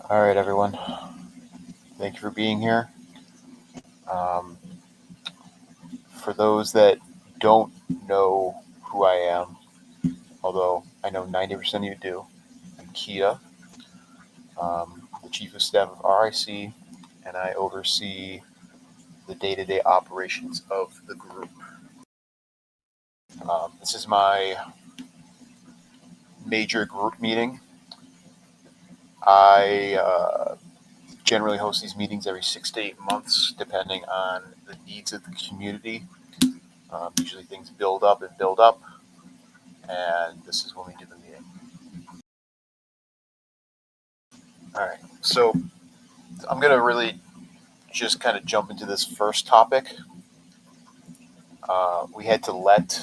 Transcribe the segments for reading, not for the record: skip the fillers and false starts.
All right, everyone. Thank you for being here. Um, for those that don't know who I am, although I know 90% of you do, I'm Kia, the Chief of Staff of RIC, and I oversee the day-to-day operations of the group. This is my major group meeting. I generally host these meetings every 6 to 8 months, depending on the needs of the community. Usually things build up, and this is when we do the meeting. All right, so I'm going to really just kind of jump into this first topic. We had to let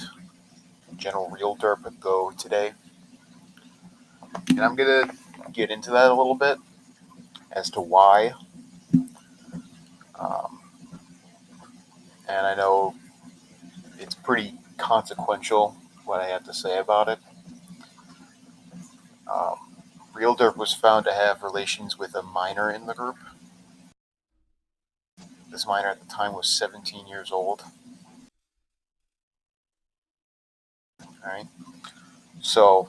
General Realtor go today, and I'm going to get into that a little bit as to why. Um, and I know it's pretty consequential what I have to say about it. Um, Realtor was found to have relations with a minor in the group. This minor at the time was 17 years old. All right. So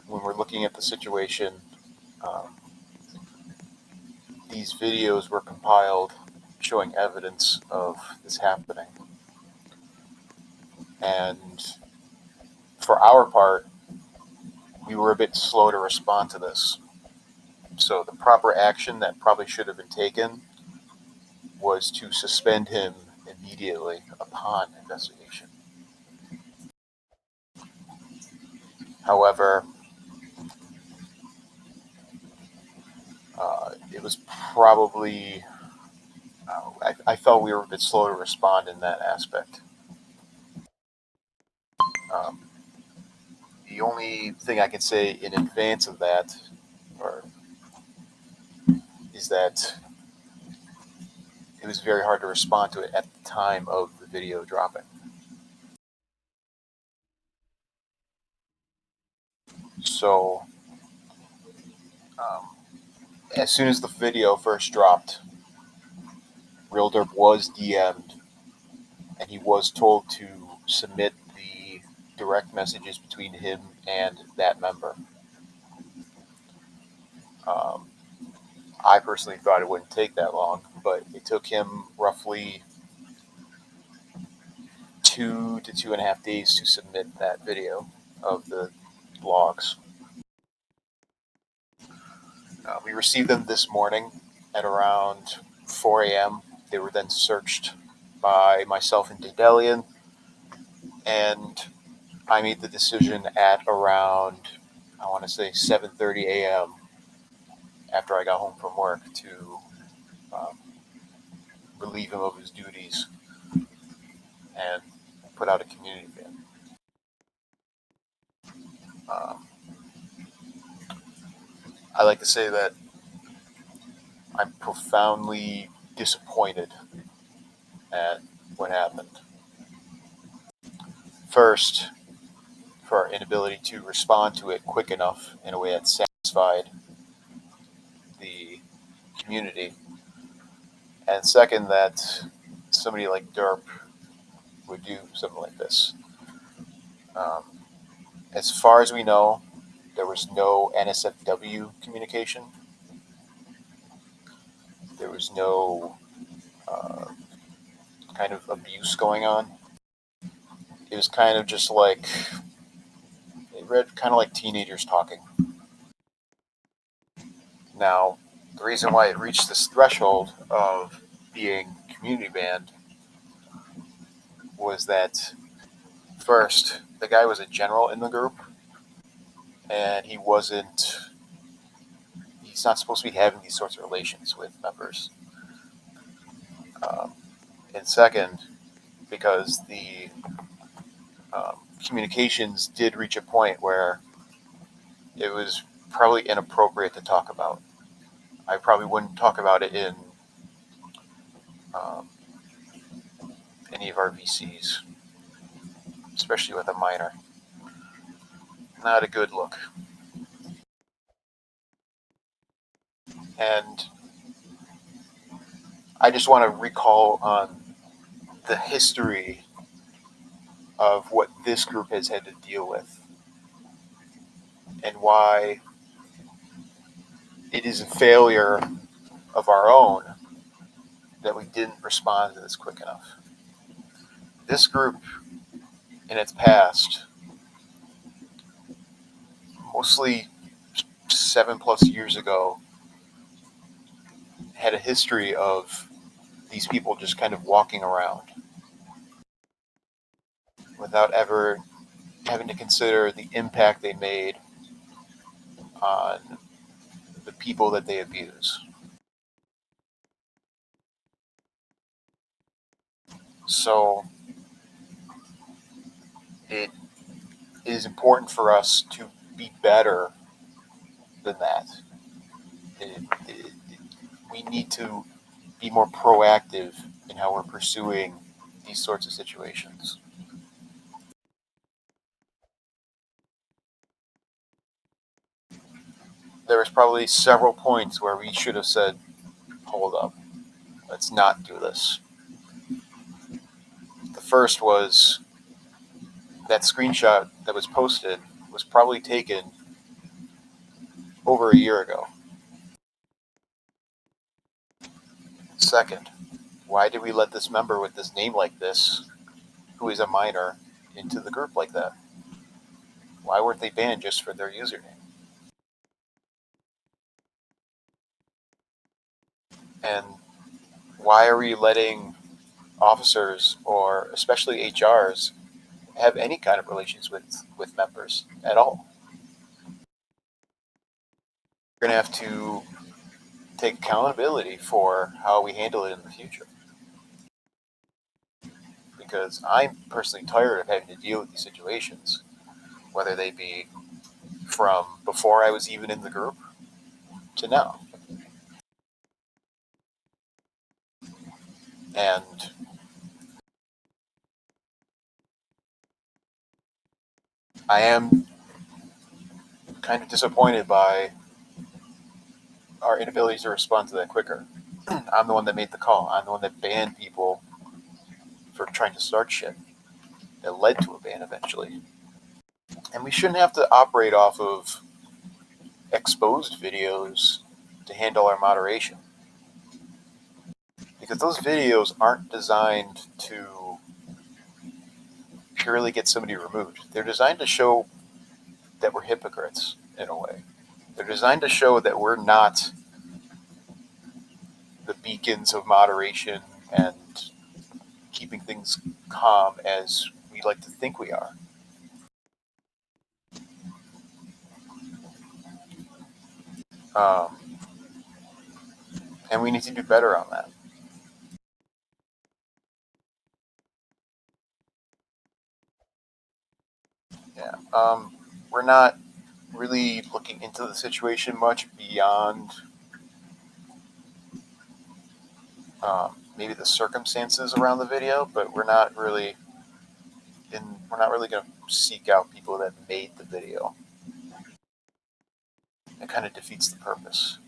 when we're looking at the situation, um, these videos were compiled showing evidence of this happening. And for our part, we were a bit slow to respond to this. So the proper action that probably should have been taken was to suspend him immediately upon investigation. However, it was probably, I felt we were a bit slow to respond in that aspect. Um, the only thing I can say in advance of that is that it was very hard to respond to it at the time of the video dropping. So, um, as soon as the video first dropped, Realtor was DM'd, and he was told to submit the direct messages between him and that member. Um, I personally thought it wouldn't take that long, but it took him roughly 2 to 2.5 days to submit that video of the logs. We received them this morning at around 4 a.m. They were then searched by myself and Dedelian, and I made the decision at around, I want to say 7:30 a.m. after I got home from work to um, relieve him of his duties and put out a community ban. Um, I like to say that I'm profoundly disappointed at what happened. First, for our inability to respond to it quick enough in a way that satisfied the community. And second, that somebody like Derp would do something like this. Um, as far as we know, there was no NSFW communication. There was no uh, kind of abuse going on. It was kind of just like, it read kind of like teenagers talking. Now, the reason why it reached this threshold of being community banned was that first, the guy was a general in the group, and he's not supposed to be having these sorts of relations with members. Um, and second, because the communications did reach a point where it was probably inappropriate to talk about. I probably wouldn't talk about it in um, any of our VCs, especially with a minor. Not a good look. And I just want to recall on the history of what this group has had to deal with and why it is a failure of our own that we didn't respond to this quick enough. This group, in its past, mostly 7+ years ago, had a history of these people just kind of walking around without ever having to consider the impact they made on the people that they abuse. So it is important for us to be better than that. We need to be more proactive in how we're pursuing these sorts of situations. There was probably several points where we should have said, hold up, let's not do this. The first was that screenshot that was posted was probably taken over a year ago. Second, why did we let this member with this name like this, who is a minor, into the group like that? Why weren't they banned just for their username? And why are we letting officers, or especially HRs, have any kind of relations with members at all? We're going to have to take accountability for how we handle it in the future. Because I'm personally tired of having to deal with these situations, whether they be from before I was even in the group to now. And I am kind of disappointed by our inability to respond to that quicker. I'm the one that made the call. I'm the one that banned people for trying to start shit that led to a ban eventually. And we shouldn't have to operate off of exposed videos to handle our moderation. Because those videos aren't designed to purely get somebody removed. They're designed to show that we're hypocrites in a way. They're designed to show that we're not the beacons of moderation and keeping things calm as we like to think we are. Um, and we need to do better on that. Yeah. We're not really looking into the situation much beyond maybe the circumstances around the video, but we're not really going to seek out people that made the video. It kind of defeats the purpose.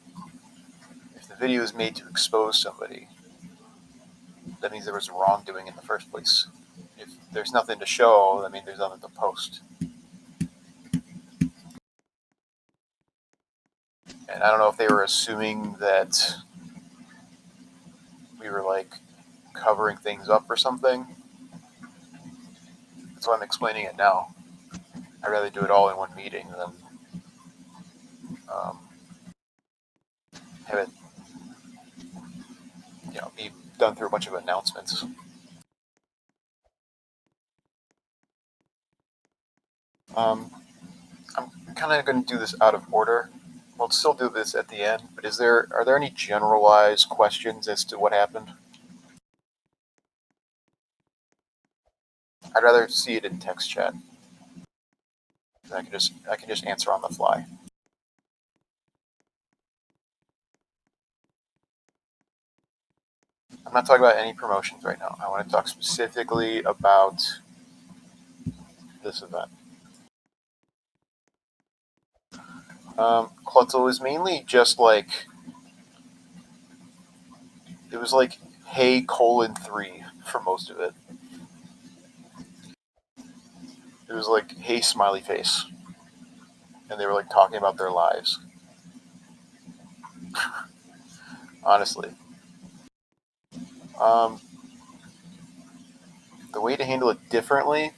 If the video is made to expose somebody, that means there was wrongdoing in the first place. If there's nothing to show, that means there's nothing to post. And I don't know if they were assuming that we were like covering things up or something. That's why I'm explaining it now. I'd rather do it all in one meeting than um, have it, be done through a bunch of announcements. Um, I'm kind of going to do this out of order. We'll still do this at the end, but are there any generalized questions as to what happened? I'd rather see it in text chat. I can just answer on the fly. I'm not talking about any promotions right now. I want to talk specifically about this event. Klutzel is mainly just like It was like hey colon 3 for most of it. It was like hey smiley face, and they were like talking about their lives. Honestly, um, the way to handle it differently.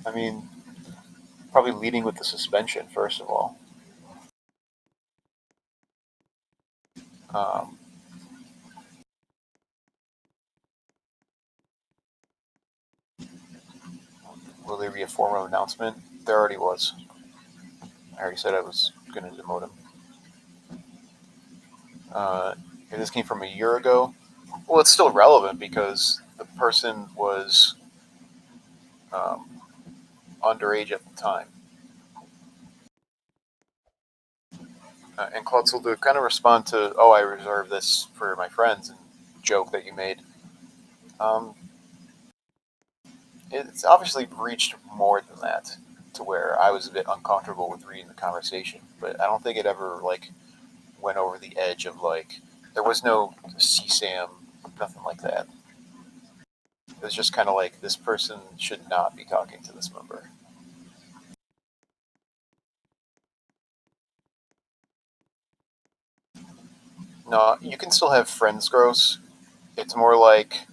I mean, probably leading with the suspension first of all. Um, will there be a formal announcement? There already was. I already said I was going to demote him. If this came from a year ago, well, it's still relevant because the person was um, underage at the time. And Klutzel, to kind of respond to, oh, I reserve this for my friends and joke that you made, um, it's obviously reached more than that to where I was a bit uncomfortable with reading the conversation, but I don't think it ever like went over the edge of like there was no CSAM, nothing like that. It was just kind of like this person should not be talking to this member. No, you can still have friends gross. It's more like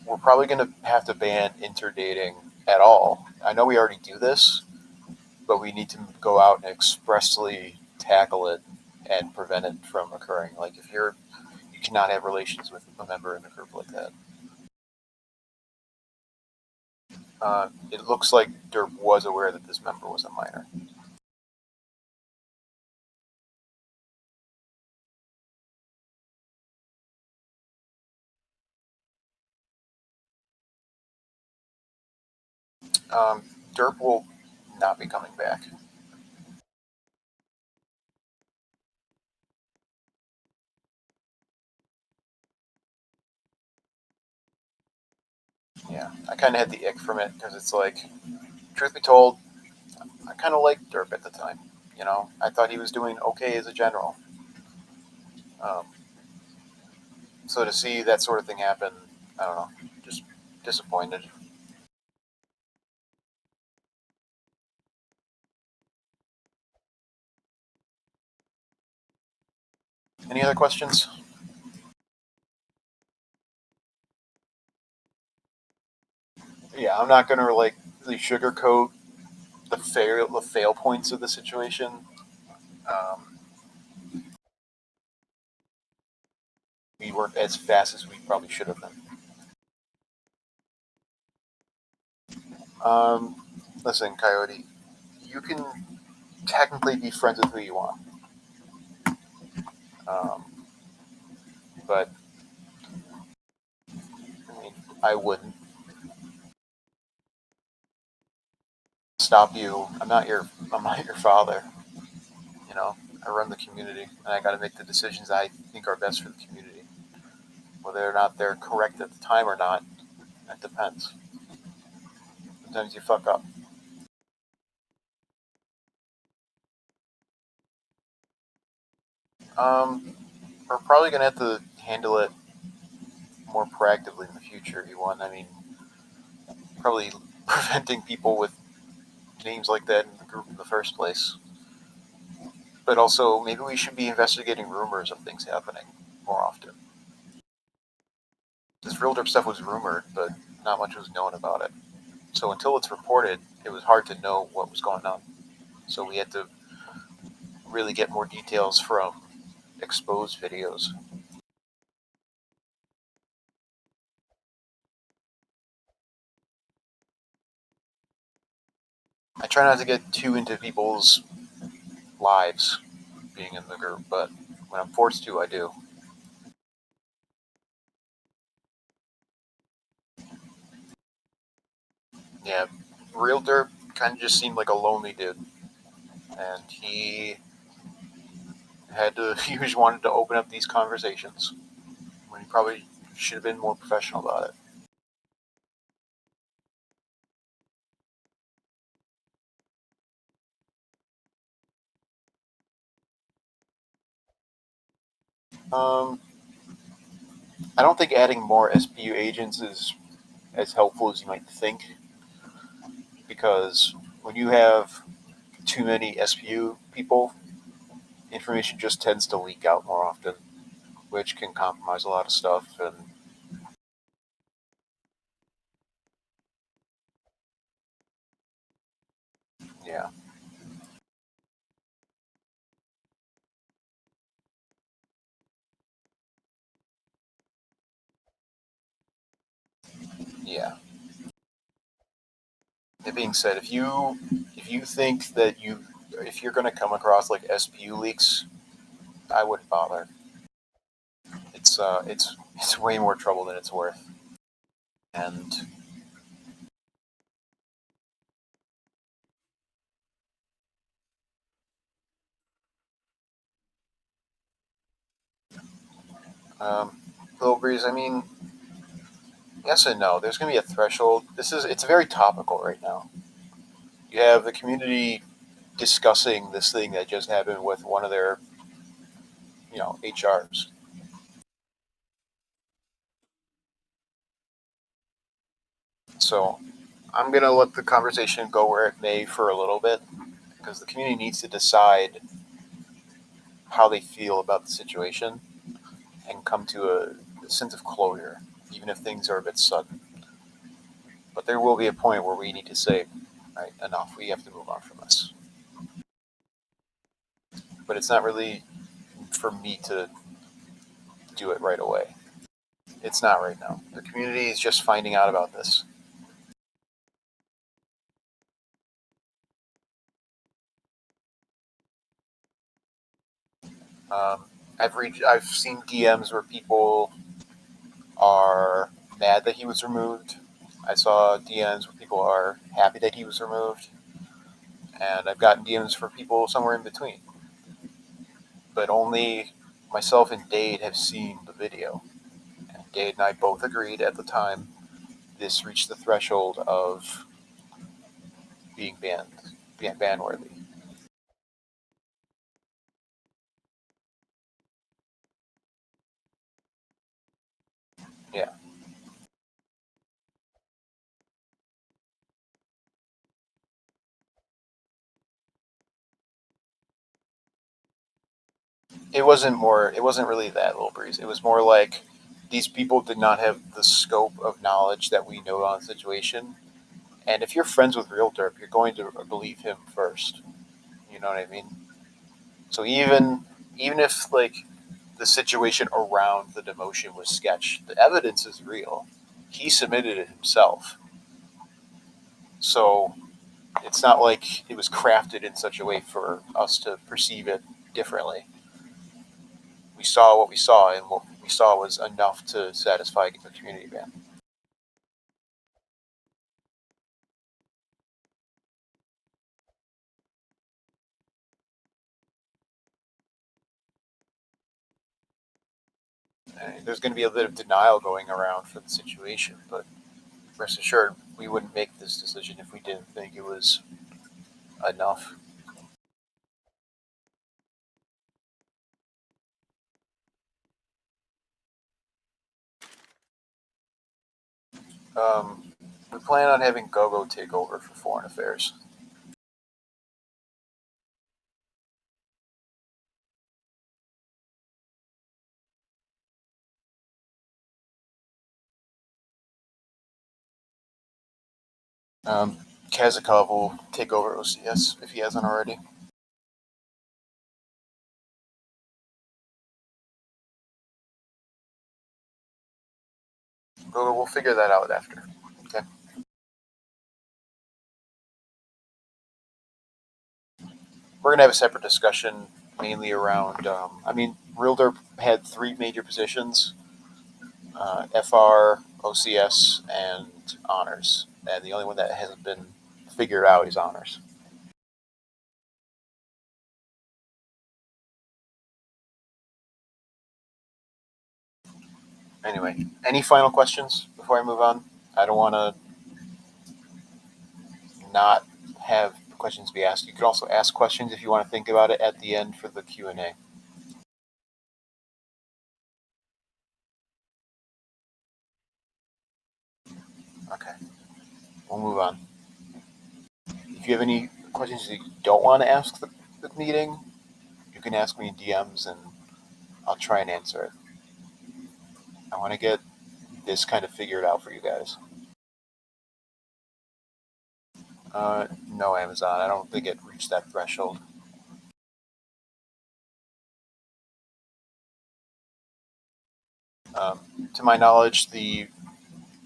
we're probably going to have to ban interdating at all. I know we already do this, but we need to go out and expressly tackle it and prevent it from occurring. Like if you cannot have relations with a member in a group like that. It looks like Derp was aware that this member was a minor. Um, Derp will not be coming back. Yeah, I kind of had the ick from it because it's like, truth be told, I kind of liked Derp at the time. You know, I thought he was doing okay as a general. Um, so to see that sort of thing happen, I don't know, just disappointed. Any other questions? Yeah, I'm not gonna like really sugarcoat the fail points of the situation. Um, we weren't as fast as we probably should have been. Um, listen, Coyote, you can technically be friends with who you want, um, but I mean, I wouldn't stop you. I'm not your father. You know, I run the community, and I got to make the decisions I think are best for the community. Whether or not they're correct at the time or not, that depends. Sometimes you fuck up. We're probably gonna have to handle it more proactively in the future. You want, I mean, probably preventing people with names like that in the group in the first place. But also, maybe we should be investigating rumors of things happening more often. This real derp stuff was rumored, but not much was known about it. So until it's reported, it was hard to know what was going on. So we had to really get more details from exposed videos. I try not to get too into people's lives being in the group, but when I'm forced to, I do. Yeah, real derp kind of just seemed like a lonely dude, and he just wanted to open up these conversations when he probably should have been more professional about it. Um, I don't think adding more SPU agents is as helpful as you might think, because when you have too many SPU people, information just tends to leak out more often, which can compromise a lot of stuff. And yeah, yeah. That being said, if you think that if you're going to come across like SPU leaks, I wouldn't bother. It's way more trouble than it's worth. And Little Breeze, I mean, yes and no. There's going to be a threshold. It's very topical right now. You have the community discussing this thing that just happened with one of their, HRs. So I'm going to let the conversation go where it may for a little bit, because the community needs to decide how they feel about the situation and come to a sense of closure, even if things are a bit sudden. But there will be a point where we need to say, right, enough. We have to move on from this. But it's not really for me to do it right away. It's not right now. The community is just finding out about this. Um, I've seen DMs where people are mad that he was removed. I saw DMs where people are happy that he was removed, and I've gotten DMs for people somewhere in between. But only myself and Dade have seen the video. And Dade and I both agreed at the time this reached the threshold of being ban worthy. Yeah, it wasn't really that, Little Breeze. It was more like these people did not have the scope of knowledge that we know on the situation. And if you're friends with Real Derp, you're going to believe him first. You know what I mean? So even if like the situation around the demotion was sketch, the evidence is real. He submitted it himself. So it's not like it was crafted in such a way for us to perceive it differently. We saw what we saw, and what we saw was enough to satisfy the community ban. And there's going to be a bit of denial going around for the situation, but rest assured, we wouldn't make this decision if we didn't think it was enough. Um, we plan on having GoGo take over for foreign affairs. Um, Kazakov will take over OCS if he hasn't already. We'll figure that out after. Okay. We're gonna have a separate discussion mainly around. Realtor had three major positions: FR, OCS, and honors. And the only one that hasn't been figured out is honors. Anyway, any final questions before I move on? I don't want to not have questions be asked. You could also ask questions if you want to think about it at the end for the Q&A. Okay, we'll move on. If you have any questions that you don't want to ask the meeting, you can ask me in DMs and I'll try and answer it. I want to get this kind of figured out for you guys. No, Amazon. I don't think it reached that threshold. To my knowledge, the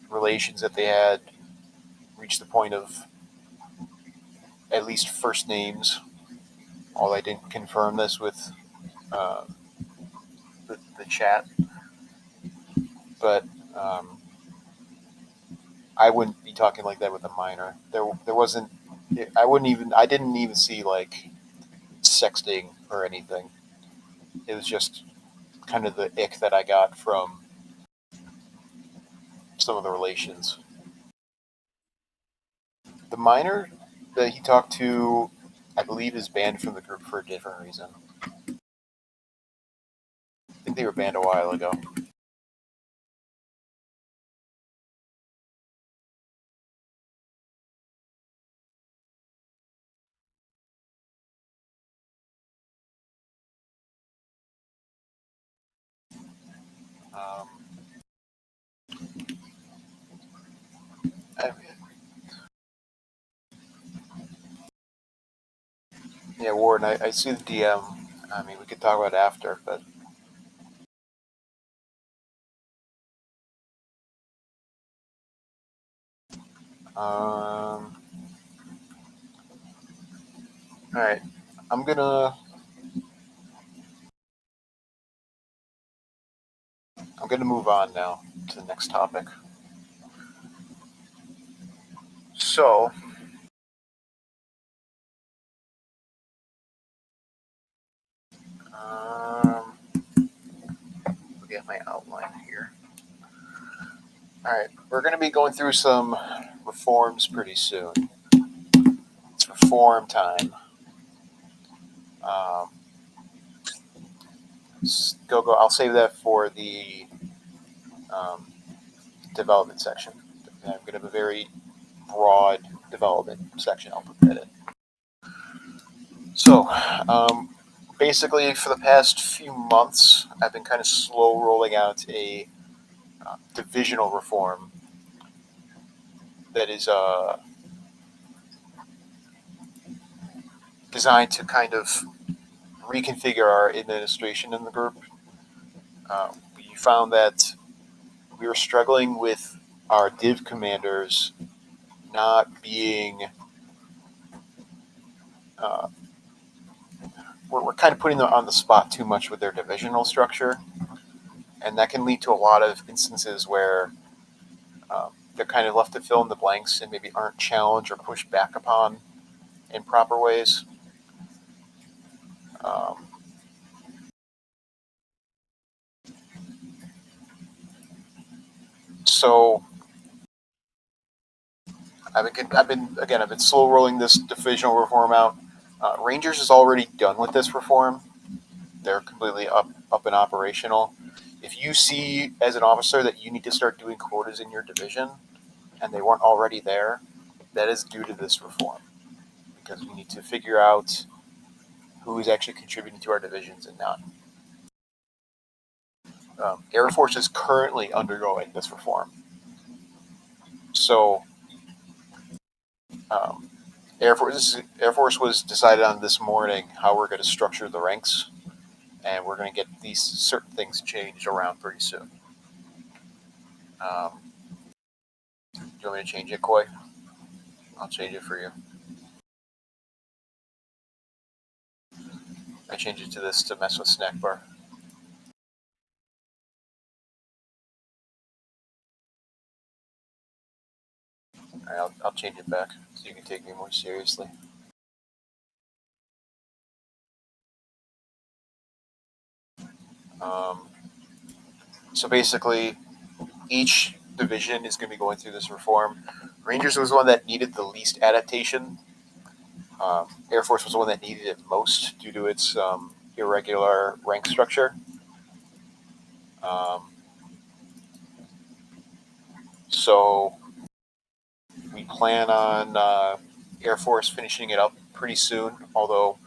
relations that they had reached the point of at least first names. Although I didn't confirm this with uh, the chat, but I wouldn't be talking like that with a minor. There wasn't. I didn't even see like sexting or anything. It was just kind of the ick that I got from some of the relations. The minor that he talked to, I believe, is banned from the group for a different reason. I think they were banned a while ago. Um, I, yeah, Warren, I see the DM. I mean, we could talk about it after, but all right. I'm gonna I'm gonna move on now to the next topic. So, look at my outline here. All right, we're gonna be going through some reforms pretty soon. It's reform time. Um, go. I'll save that for the um, development section. I'm going to have a very broad development section. I'll put that in. So, basically, for the past few months, I've been kind of slow rolling out a divisional reform that is designed to kind of reconfigure our administration in the group. We found that we were struggling with our div commanders not being uh, we're kind of putting them on the spot too much with their divisional structure, and that can lead to a lot of instances where they're kind of left to fill in the blanks and maybe aren't challenged or pushed back upon in proper ways. Um, so I've been slow rolling this divisional reform out. Rangers is already done with this reform. They're completely up and operational. If you see as an officer that you need to start doing quotas in your division and they weren't already there, that is due to this reform because we need to figure out who is actually contributing to our divisions and not. Air Force is currently undergoing this reform. So, um, Air Force was decided on this morning how we're going to structure the ranks, and we're going to get these certain things changed around pretty soon. Do you want me to change it, Koi? I'll change it for you. I changed it to this to mess with snack bar. All right, I'll change it back so you can take me more seriously. Um, so basically, each division is going to be going through this reform. Rangers was the one that needed the least adaptation. Air Force was the one that needed it most due to its irregular rank structure. Um, so plan on Air Force finishing it up pretty soon, although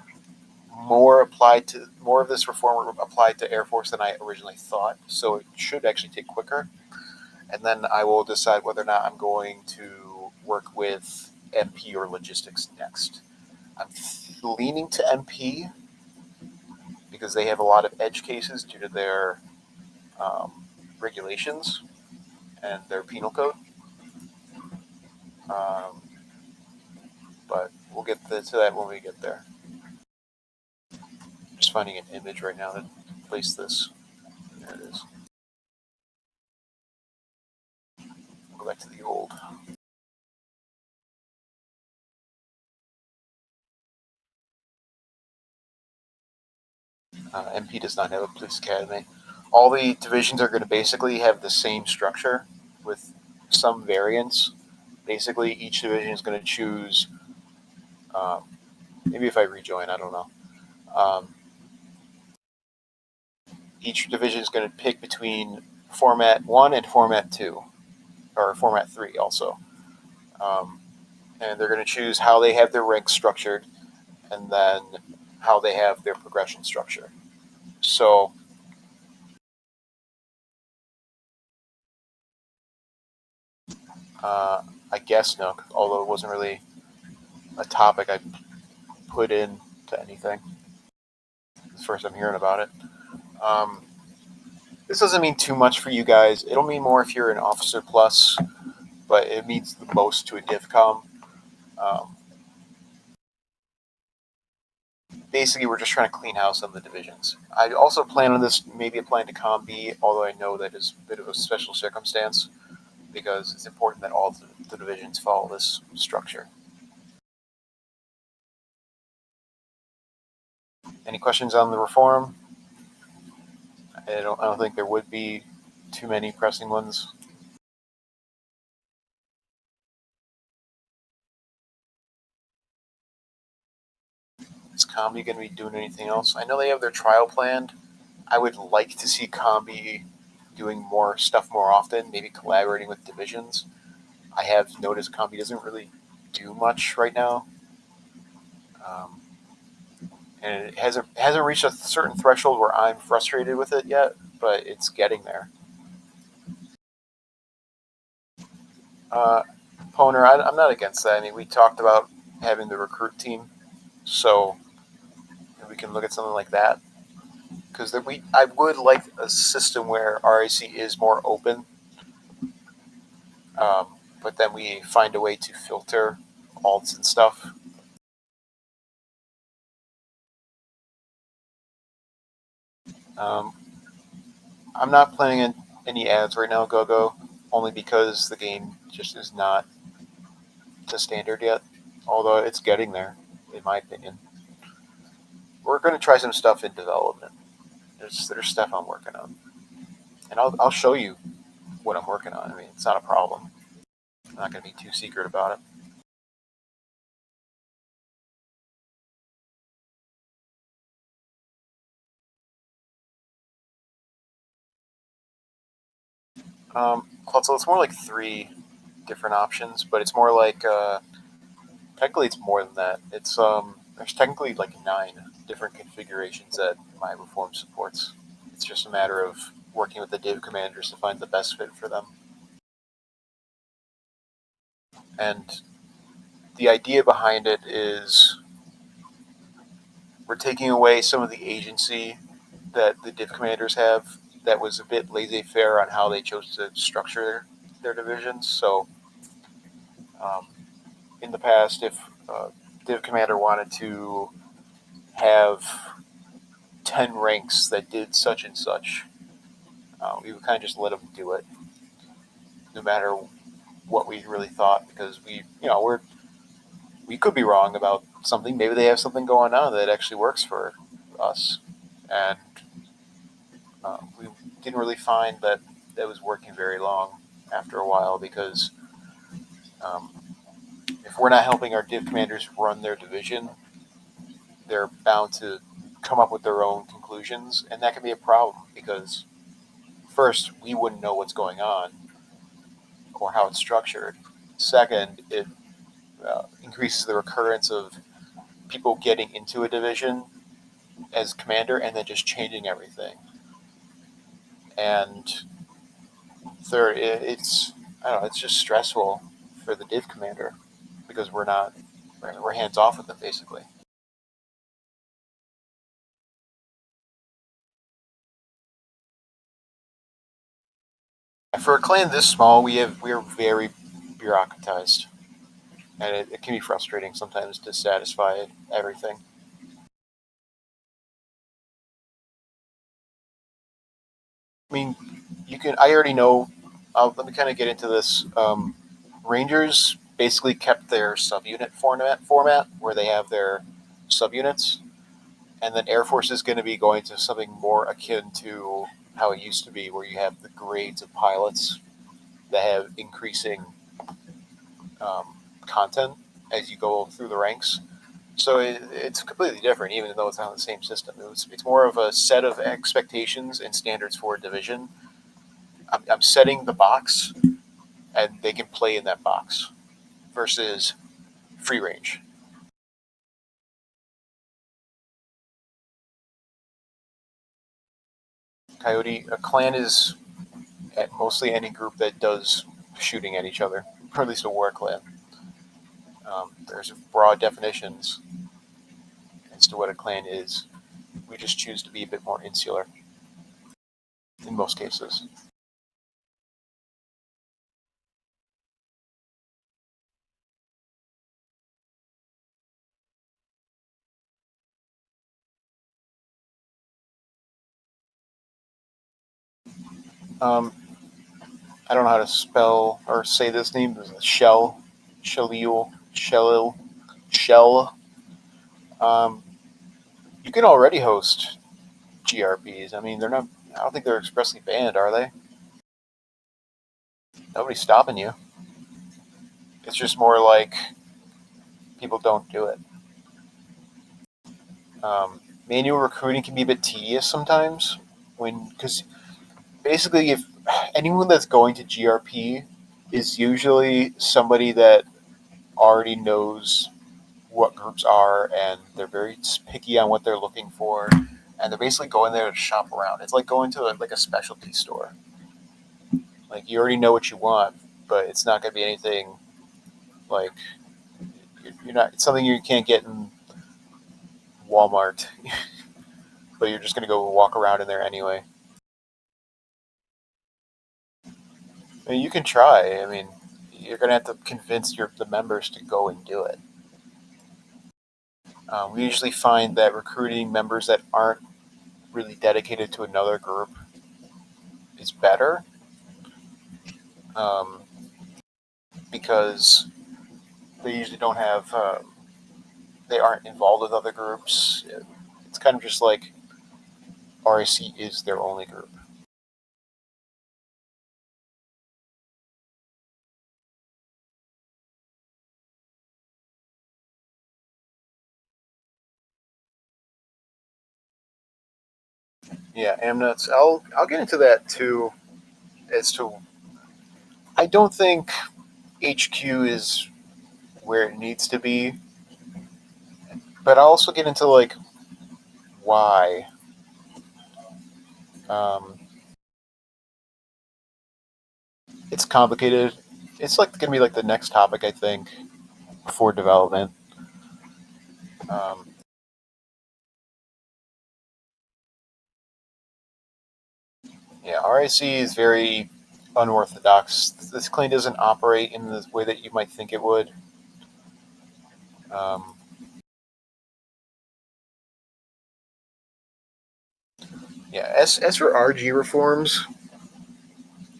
more of this reform applied to Air Force than I originally thought, so it should actually take quicker. And then I will decide whether or not I'm going to work with MP or logistics next. I'm leaning to MP because they have a lot of edge cases due to their regulations and their penal code. Um, but we'll get to that when we get there. I'm just finding an image right now that place this. There it is. Go back to the old. MP does not have a police academy. All the divisions are going to basically have the same structure with some variants. Basically, each division is going to choose. Maybe if I rejoin, I don't know. Each division is going to pick between Format 1 and Format 2, or Format 3 also. And they're going to choose how they have their ranks structured and then how they have their progression structure. So I guess no, although it wasn't really a topic I put into anything. It's the first I'm hearing about it. This doesn't mean too much for you guys. It'll mean more if you're an Officer Plus, but it means the most to a DivCom. Basically, we're just trying to clean house on the divisions. I also plan on this maybe applying to Com B, although I know that is a bit of a special circumstance because it's important that all the divisions follow this structure. Any questions on the reform? I don't think there would be too many pressing ones. Is Combi going to be doing anything else? I know they have their trial planned. I would like to see Combi doing more stuff more often, maybe collaborating with divisions. I have noticed Combi doesn't really do much right now. And it hasn't reached a certain threshold where I'm frustrated with it yet, but it's getting there. Poner, I'm not against that. I mean, we talked about having the recruit team, so we can look at something like that. Because I would like a system where RIC is more open, but then we find a way to filter alts and stuff. I'm not planning any ads right now, GoGo, only because the game just is not to standard yet, although it's getting there, in my opinion. We're going to try some stuff in development. There's stuff I'm working on, and I'll show you what I'm working on. I mean, it's not a problem. I'm not going to be too secret about it. So it's more like 3 different options, but it's more like technically it's more than that. It's there's technically like 9 different configurations that my reform supports. It's just a matter of working with the div commanders to find the best fit for them. And the idea behind it is we're taking away some of the agency that the div commanders have that was a bit laissez-faire on how they chose to structure their divisions. So in the past, if div commander wanted to have 10 ranks that did such and such, we would kind of just let them do it, no matter what we really thought, because we could be wrong about something. Maybe they have something going on that actually works for us, and we didn't really find that was working very long after a while, because if we're not helping our div commanders run their division, they're bound to come up with their own conclusions, and that can be a problem because first we wouldn't know what's going on or how it's structured. Second, it increases the recurrence of people getting into a division as commander and then just changing everything. And third, it's I don't know, it's just stressful for the div commander because we're hands off with them basically. For a clan this small, we are very bureaucratized, and it can be frustrating sometimes to satisfy everything. I mean, you can. I already know. Let me kind of get into this. Rangers basically kept their subunit format where they have their subunits, and then Air Force is going to be going to something more akin to how it used to be, where you have the grades of pilots that have increasing content as you go through the ranks. So it's completely different, even though it's not the same system. It's more of a set of expectations and standards for a division. I'm setting the box, and they can play in that box versus free range. Coyote, a clan is at mostly any group that does shooting at each other, or at least a war clan. There's broad definitions as to what a clan is. We just choose to be a bit more insular in most cases. Um, I don't know how to spell or say this name. There's a Shell. Um, you can already host GRPs. I mean, they're not. I don't think they're expressly banned, are they? Nobody's stopping you. It's just more like people don't do it. Manual recruiting can be a bit tedious sometimes because basically if anyone that's going to GRP is usually somebody that already knows what groups are and they're very picky on what they're looking for and they're basically going there to shop around. It's like going to like a specialty store. Like you already know what you want, but it's not going to be anything like you're not. It's something you can't get in Walmart, but you're just going to go walk around in there anyway. I mean, you can try. I mean, you're going to have to convince the members to go and do it. We usually find that recruiting members that aren't really dedicated to another group is better um, because they usually don't have, they aren't involved with other groups. It's kind of just like RIC is their only group. Yeah, Amnuts. I'll get into that too. As to, I don't think HQ is where it needs to be, but I'll also get into like why. Um, it's complicated. It's like going to be like the next topic I think for development. Um, yeah, RIC is very unorthodox. This clan doesn't operate in the way that you might think it would. Um, yeah, as for RG reforms,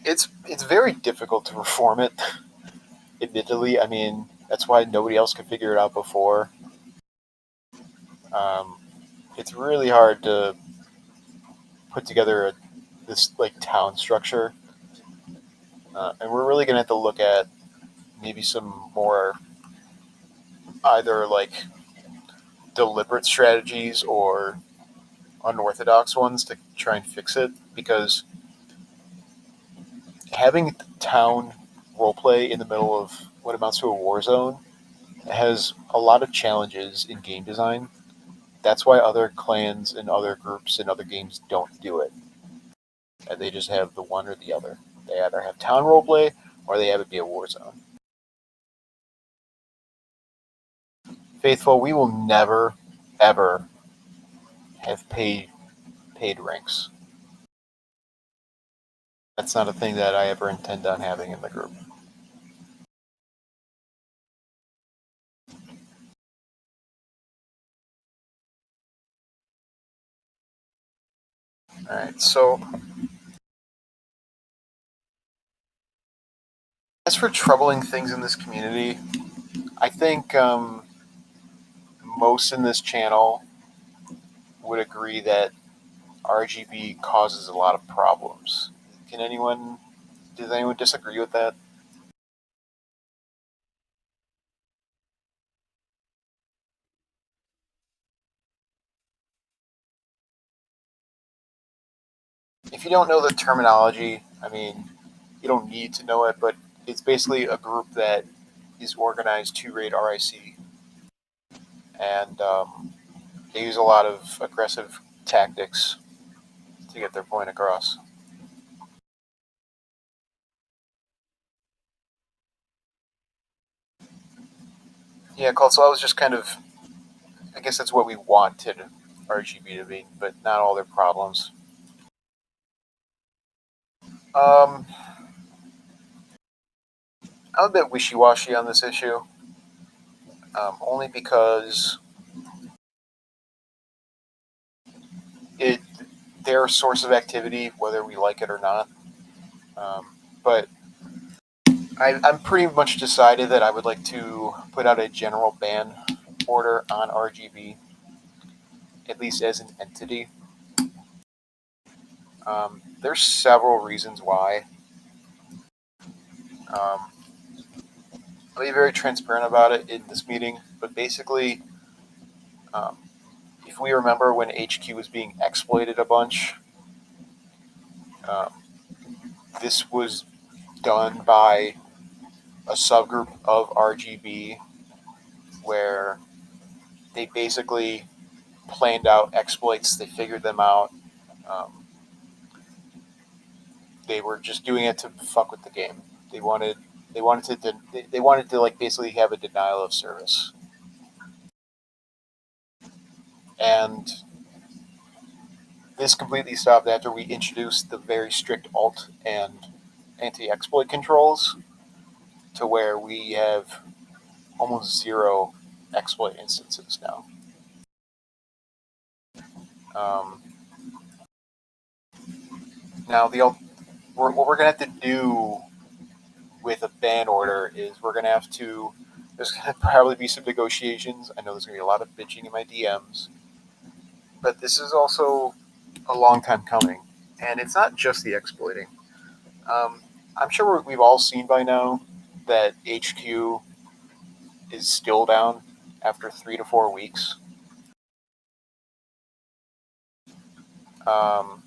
it's very difficult to reform it. Admittedly, I mean that's why nobody else could figure it out before. Um, it's really hard to put together this like town structure, and we're really gonna have to look at maybe some more either like deliberate strategies or unorthodox ones to try and fix it because having town roleplay in the middle of what amounts to a war zone has a lot of challenges in game design. That's why other clans and other groups and other games don't do it. And they just have the one or the other. They either have town roleplay or they have it be a war zone. Faithful, we will never, ever have paid ranks. That's not a thing that I ever intend on having in the group. All right, so as for troubling things in this community, I think most in this channel would agree that RGB causes a lot of problems. Does anyone disagree with that? If you don't know the terminology, I mean, you don't need to know it, but it's basically a group that is organized to raid RIC, and they use a lot of aggressive tactics to get their point across. Yeah, Colt, so I was just kind of, I guess that's what we wanted RGB to be, but not all their problems. I'm a bit wishy-washy on this issue, only because it their source of activity, whether we like it or not. But I'm pretty much decided that I would like to put out a general ban order on RGB, at least as an entity. There's several reasons why. Um, I'll be very transparent about it in this meeting, but basically, um, if we remember when HQ was being exploited a bunch, um, this was done by a subgroup of RGB where they basically planned out exploits. They figured them out. Um, they were just doing it to fuck with the game. They wanted they wanted to like basically have a denial of service. And this completely stopped after we introduced the very strict alt and anti-exploit controls to where we have almost zero exploit instances now. Um, Now, what we're going to have to do with a ban order is we're going to have to. There's going to probably be some negotiations. I know there's going to be a lot of bitching in my DMs, but this is also a long time coming, and it's not just the exploiting. I'm sure we've all seen by now that HQ is still down after 3 to 4 weeks. Um,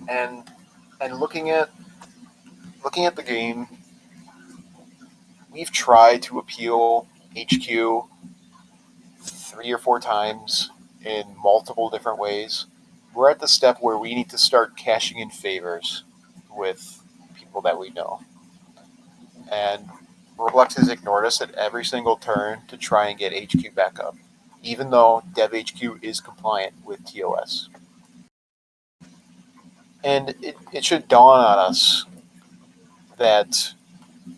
and and looking at the game, we've tried to appeal HQ 3 or 4 times in multiple different ways. We're at the step where we need to start cashing in favors with people that we know. And Roblox has ignored us at every single turn to try and get HQ back up, even though DevHQ is compliant with TOS. And it should dawn on us that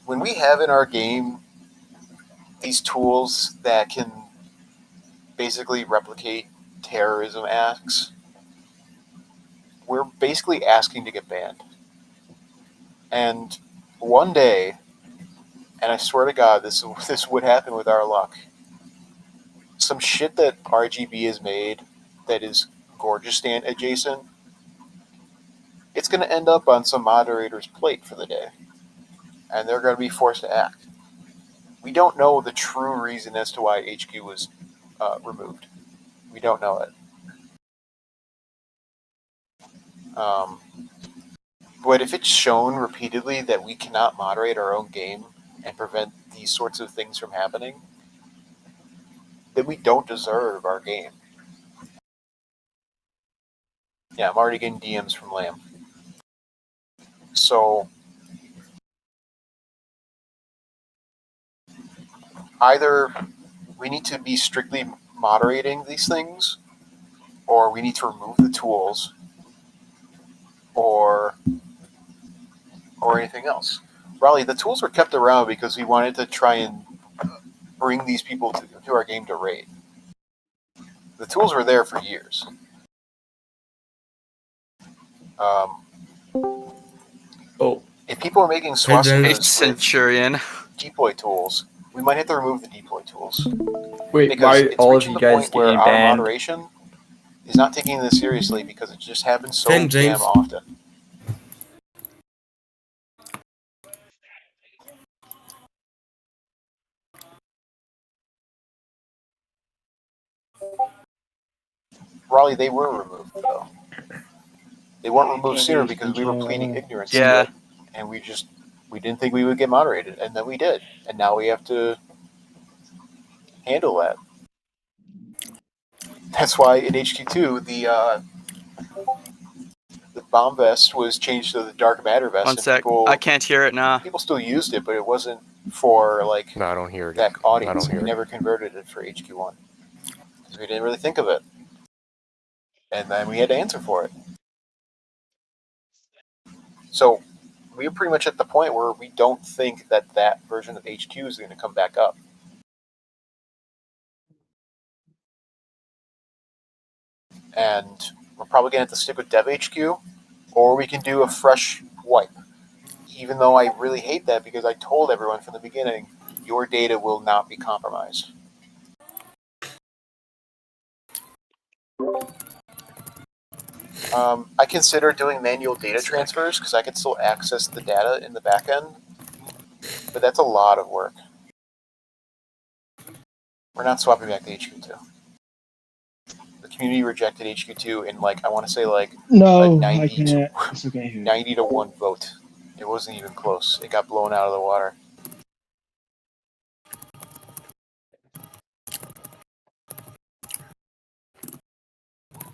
when we have in our game these tools that can basically replicate terrorism acts, we're basically asking to get banned. And one day, and I swear to God, this would happen with our luck. Some shit that RGB has made that is gorgeous stand adjacent, it's going to end up on some moderator's plate for the day, and they're going to be forced to act. We don't know the true reason as to why HQ was removed. We don't know it. Um, But if it's shown repeatedly that we cannot moderate our own game and prevent these sorts of things from happening, then we don't deserve our game. Yeah, I'm already getting DMs from Lamb. So either we need to be strictly moderating these things, or we need to remove the tools, or anything else. Raleigh, the tools were kept around because we wanted to try and bring these people to our game to raid. The tools were there for years. If people are making swastikas Centurion. with deploy tools, we might have to remove the deploy tools. Wait, Because why it's all of reaching you the guys point where getting our banned? moderation is not taking this seriously because it just happens so James. damn often. Raleigh, they were removed though. They weren't removed sooner because we were pleading ignorance to it, and we didn't think we would get moderated, and then we did, and now we have to handle that. That's why in HQ2 the bomb vest was changed to the dark matter vest. One sec. I can't hear it now. People still used it, but it wasn't for like No, I don't hear it. that audience. I don't hear We it. never converted it for HQ1 because we didn't really think of it, and then we had to answer for it. So we were pretty much at the point where we don't think that version of HQ is going to come back up. And we're probably going to have to stick with Dev HQ, or we can do a fresh wipe. Even though I really hate that because I told everyone from the beginning, your data will not be compromised. I consider doing manual data transfers because I can still access the data in the back end, but that's a lot of work. We're not swapping back to HQ2. The community rejected HQ2 in I want to say No, 90 I can't. It's okay. 90 to 1 vote. It wasn't even close. It got blown out of the water.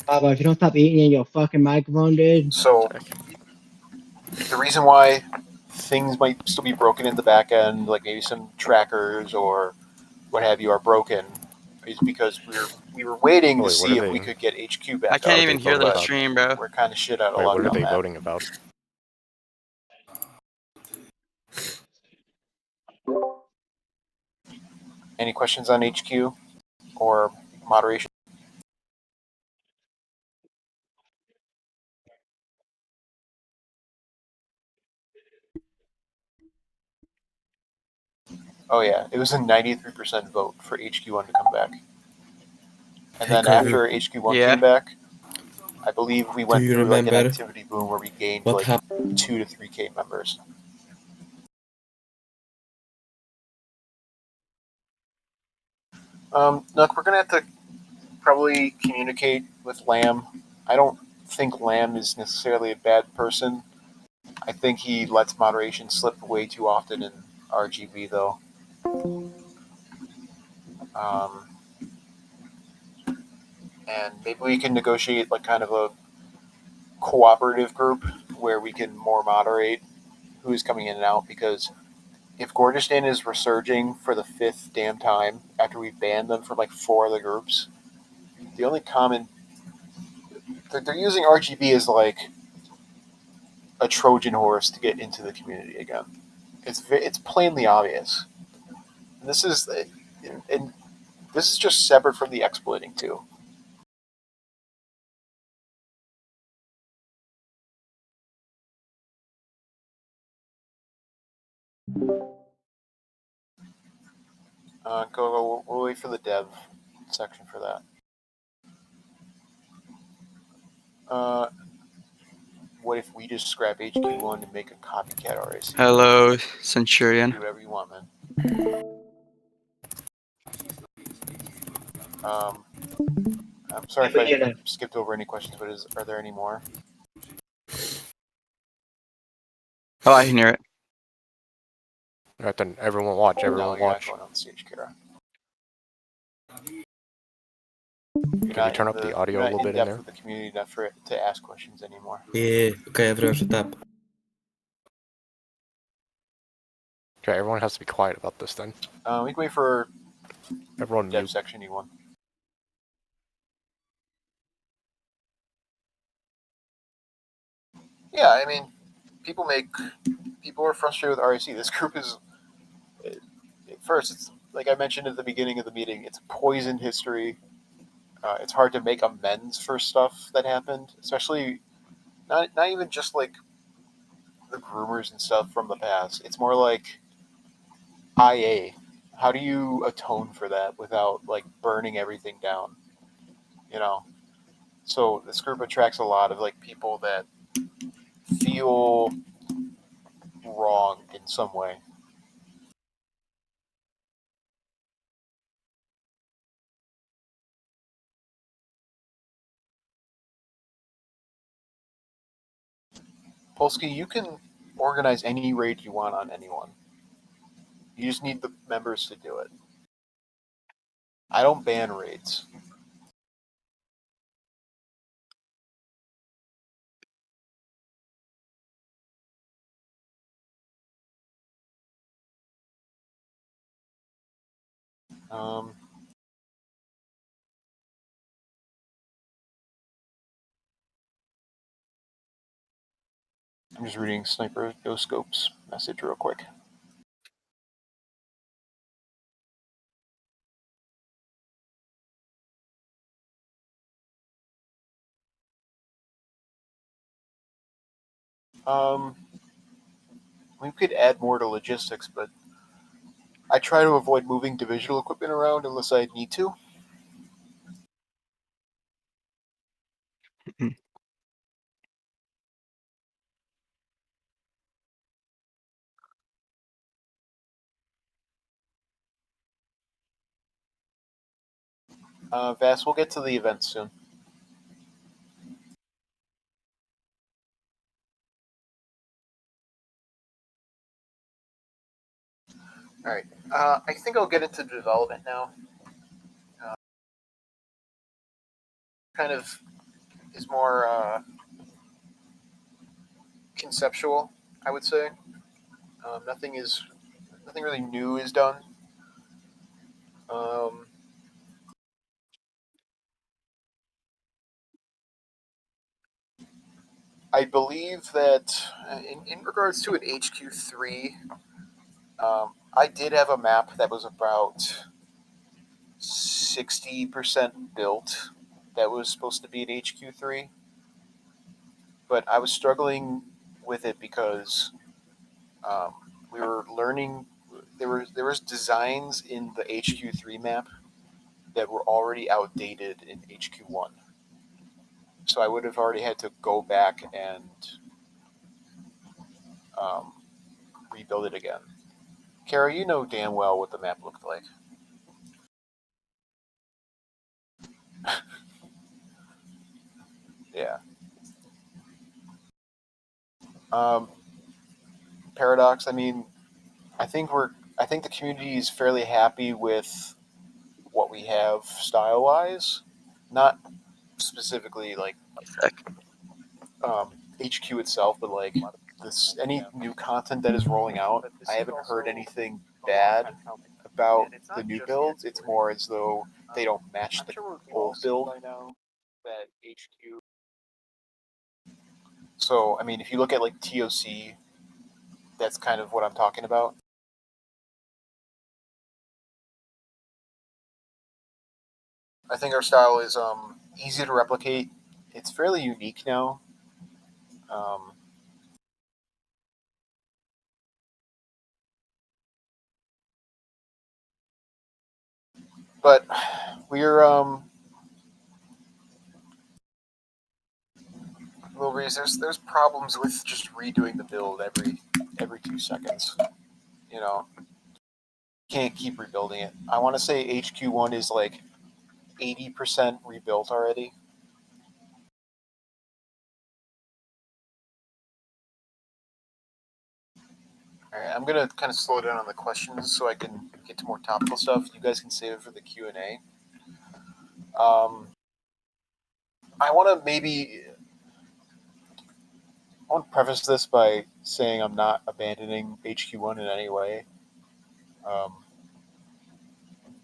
Baba, if you don't stop eating in your fucking microphone, dude. So the reason why things might still be broken in the back end, like maybe some trackers or what have you, are broken, is because we were waiting to see if we could get HQ back. I can't up, even hear the but stream, bro. we're kind of shit out of Wait, luck what are on they that. voting about? Any questions on HQ or moderation? Oh yeah, it was a 93% vote for HQ1 to come back. And then after HQ1 came back, I believe we went through an activity boom where we gained 2 to 3K members. Look, we're gonna have to probably communicate with Lamb. I don't think Lamb is necessarily a bad person. I think he lets moderation slip way too often in RGB though. And maybe we can negotiate kind of a cooperative group where we can more moderate who's coming in and out, because if Gordistan is resurging for the 5th damn time after we banned them from 4 other groups, the only common they're using RGB as a Trojan horse to get into the community again. It's plainly obvious. And this is just separate from the exploiting too. We'll wait for the dev section for that. What if we just scrap HQ1 and make a copycat RIC? Hello, Centurion. Do whatever you want, man. I'm sorry if I skipped over any questions, but are there any more? Oh, I can hear it. Alright, then everyone watch. No, Everyone you're watch. not going on stage, Kara. Can you turn up the audio a little bit in there? With the community enough for it to ask questions anymore. Yeah, okay, everyone shut up. Okay, everyone has to be quiet about this then. We can wait for Everyone dev mute. section E1. Yeah, I mean, people are frustrated with RIC. This group is, at first, it's like I mentioned at the beginning of the meeting, it's poisoned history. It's hard to make amends for stuff that happened, especially not even just like the groomers and stuff from the past. It's more like IA. How do you atone for that without like burning everything down? You know. So this group attracts a lot of like people that feel wrong in some way. Polsky, you can organize any raid you want on anyone. You just need the members to do it. I don't ban raids. I'm just reading Sniper No Scope's message real quick. We could add more to logistics, but I try to avoid moving divisional equipment around unless I need to. Vass, we'll get to the event soon. All right. I think I'll get into development now. Kind of is more conceptual, I would say. Nothing really new is done. I believe that in regards to an HQ3, I did have a map that was about 60% built that was supposed to be an HQ3, but I was struggling with it because we were learning. There was designs in the HQ3 map that were already outdated in HQ1, so I would have already had to go back and rebuild it again. Kara, you know damn well what the map looked like. Yeah. Paradox. I mean, I think the community is fairly happy with what we have style wise, not specifically like HQ itself, but like this any new content that is rolling out. I haven't heard anything bad about the new builds. It's more as though they don't match the old build. That HQ. So I mean, if you look at like TOC, that's kind of what I'm talking about. I think our style is easy to replicate. It's fairly unique now. But we're there's problems with just redoing the build every 2 seconds. You know, can't keep rebuilding it. I want to say HQ1 is like 80% rebuilt already. All right, I'm gonna kind of slow down on the questions so I can get to more topical stuff. You guys can save it for the Q&A. I want to preface this by saying I'm not abandoning HQ1 in any way.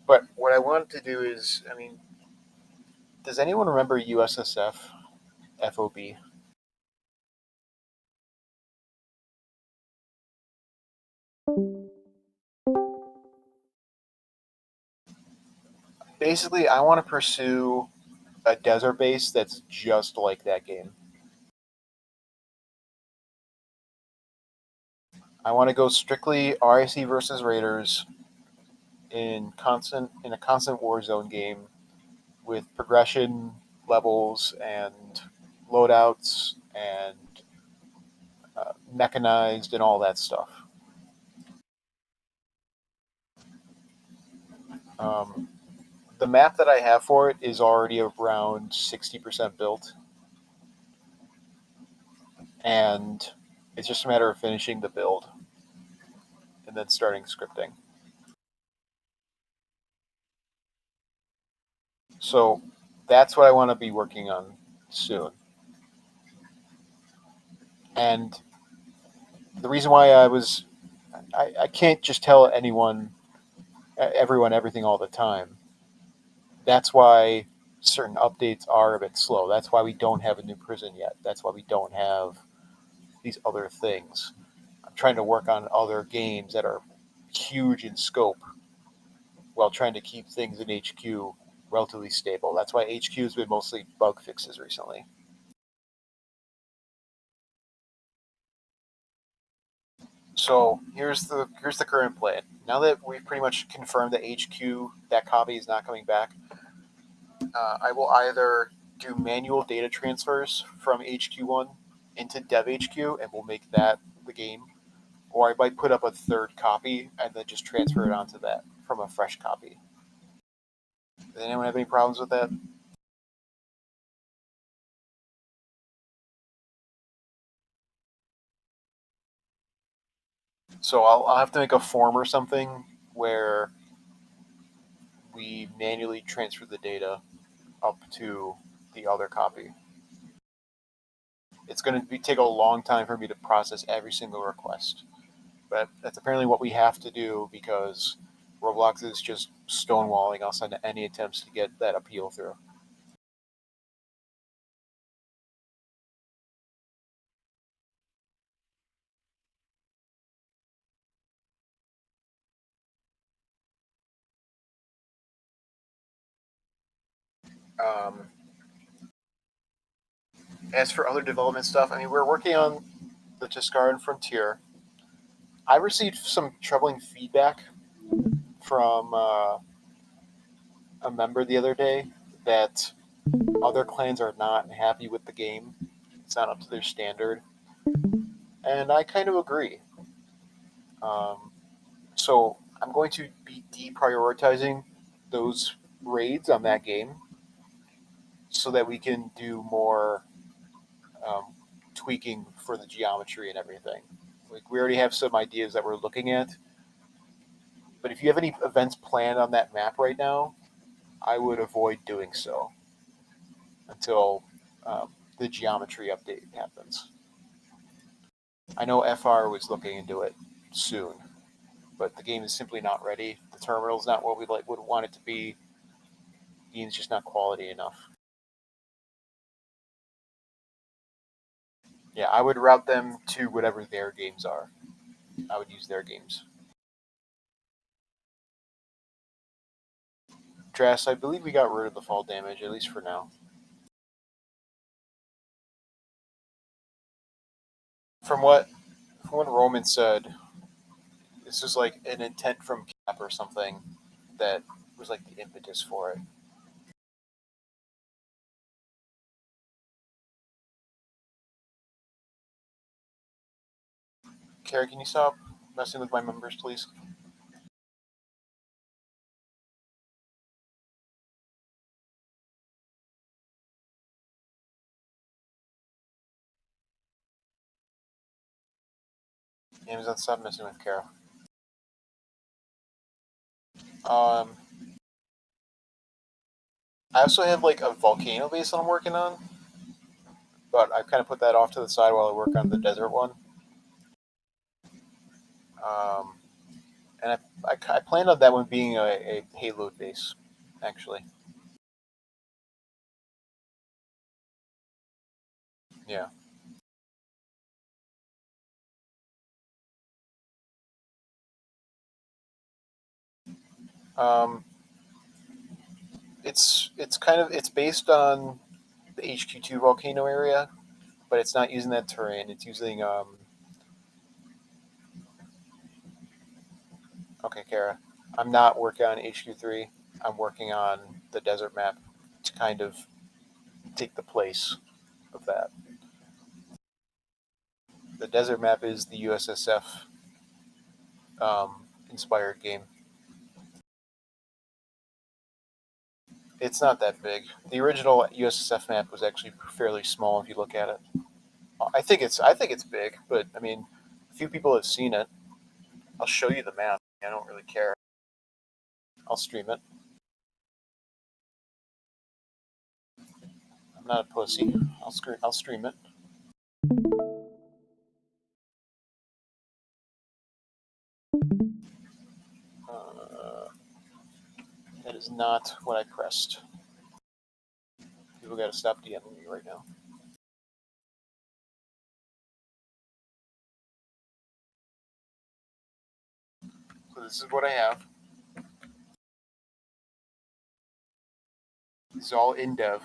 But what I wanted to do is, does anyone remember USSF FOB? Basically, I want to pursue a desert base that's just like that game. I want to go strictly RIC versus Raiders in a constant war zone game with progression levels and loadouts and mechanized and all that stuff. The map that I have for it is already around 60% built, and it's just a matter of finishing the build and then starting scripting. So that's what I want to be working on soon. And the reason why I can't just tell everyone everything all the time. That's why certain updates are a bit slow. That's why we don't have a new prison yet. That's why we don't have these other things. I'm trying to work on other games that are huge in scope while trying to keep things in HQ relatively stable. That's why HQ has been mostly bug fixes recently. So here's the current plan. Now that we've pretty much confirmed that HQ, that copy is not coming back, I will either do manual data transfers from HQ1 into Dev HQ, and we'll make that the game, or I might put up a third copy and then just transfer it onto that from a fresh copy. Does anyone have any problems with that? So I'll have to make a form or something where we manually transfer the data up to the other copy. It's going to take a long time for me to process every single request, but that's apparently what we have to do because Roblox is just stonewalling us on any attempts to get that appeal through. Um, as for other development stuff, we're working on the Tuscaran Frontier. I received some troubling feedback from a member the other day that other clans are not happy with the game. It's not up to their standard. And I kind of agree. Um, so I'm going to be deprioritizing those raids on that game so that we can do more um, tweaking for the geometry and everything. Like we already have some ideas that we're looking at, but if you have any events planned on that map right now, I would avoid doing so until the geometry update happens. I know FR was looking into it soon, but the game is simply not ready. The terminal's not what we would want it to be. The game's just not quality enough. Yeah, I would route them to whatever their games are. I would use their games. Dress, I believe we got rid of the fall damage, at least for now. From what Roman said, this is like an intent from Cap or something that was like the impetus for it. Kara, can you stop messing with my members, please? Amazon, stop messing with Kara. I also have like a volcano base that I'm working on, but I kind of put that off to the side while I work on the desert one. And I planned on that one being a payload base, actually. Yeah. Um, it's based on the HQ2 volcano area, but it's not using that terrain. It's using okay, Kara. I'm not working on HQ3. I'm working on the desert map to kind of take the place of that. The desert map is the USSF inspired game. It's not that big. The original USSF map was actually fairly small if you look at it. I think it's big, but I mean, a few people have seen it. I'll show you the map. I don't really care. I'll stream it. I'm not a pussy. I'll stream it. That is not what I pressed. People got to stop DMing me right now. So this is what I have. This is all in dev.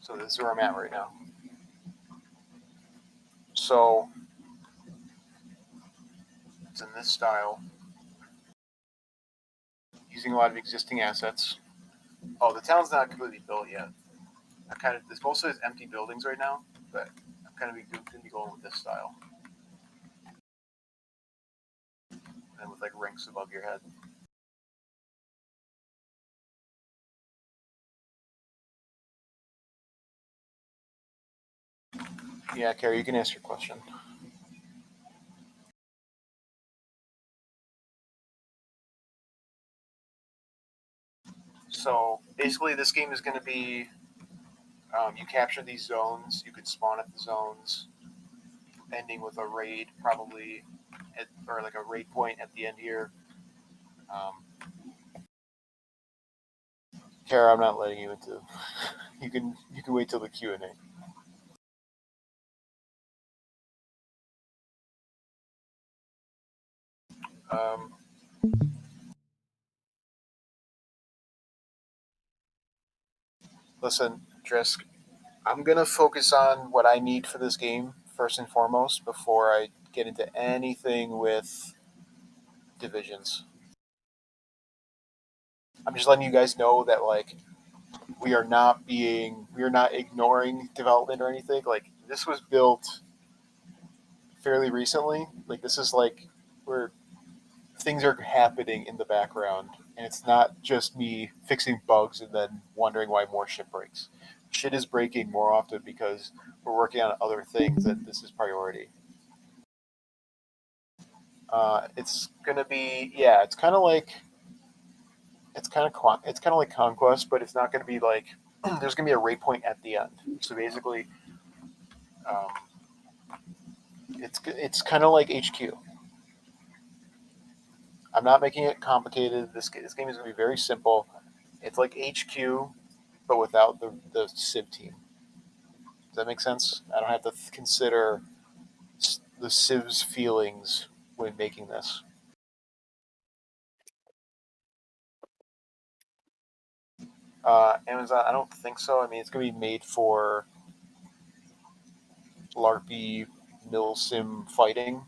So this is where I'm at right now. So it's in this style, using a lot of existing assets. Oh, the town's not completely built yet. There's mostly empty buildings right now, but I'm kind of going to be going with this style. And with like ranks above your head. Yeah, Carrie, you can ask your question. So basically, this game is going to be you capture these zones, you could spawn at the zones, ending with a raid probably, or like a raid point at the end here. Kara, I'm not letting you into. You can wait till the Q&A. Listen, Drisk, I'm gonna focus on what I need for this game first and foremost before I get into anything with divisions. I'm just letting you guys know that like we are not ignoring development or anything. Like this was built fairly recently. Like this is like where things are happening in the background, and it's not just me fixing bugs and then wondering why more shit breaks. Shit is breaking more often because we're working on other things that this is priority. It's gonna be it's kind of like conquest, but it's not gonna be like there's gonna be a raid point at the end. So basically, um, it's kind of like HQ. I'm not making it complicated. This game is gonna be very simple. It's like HQ, but without the Civ team. Does that make sense? I don't have to consider the Civ's feelings when making this. Amazon, I don't think so. I mean, it's going to be made for LARPy mil sim fighting.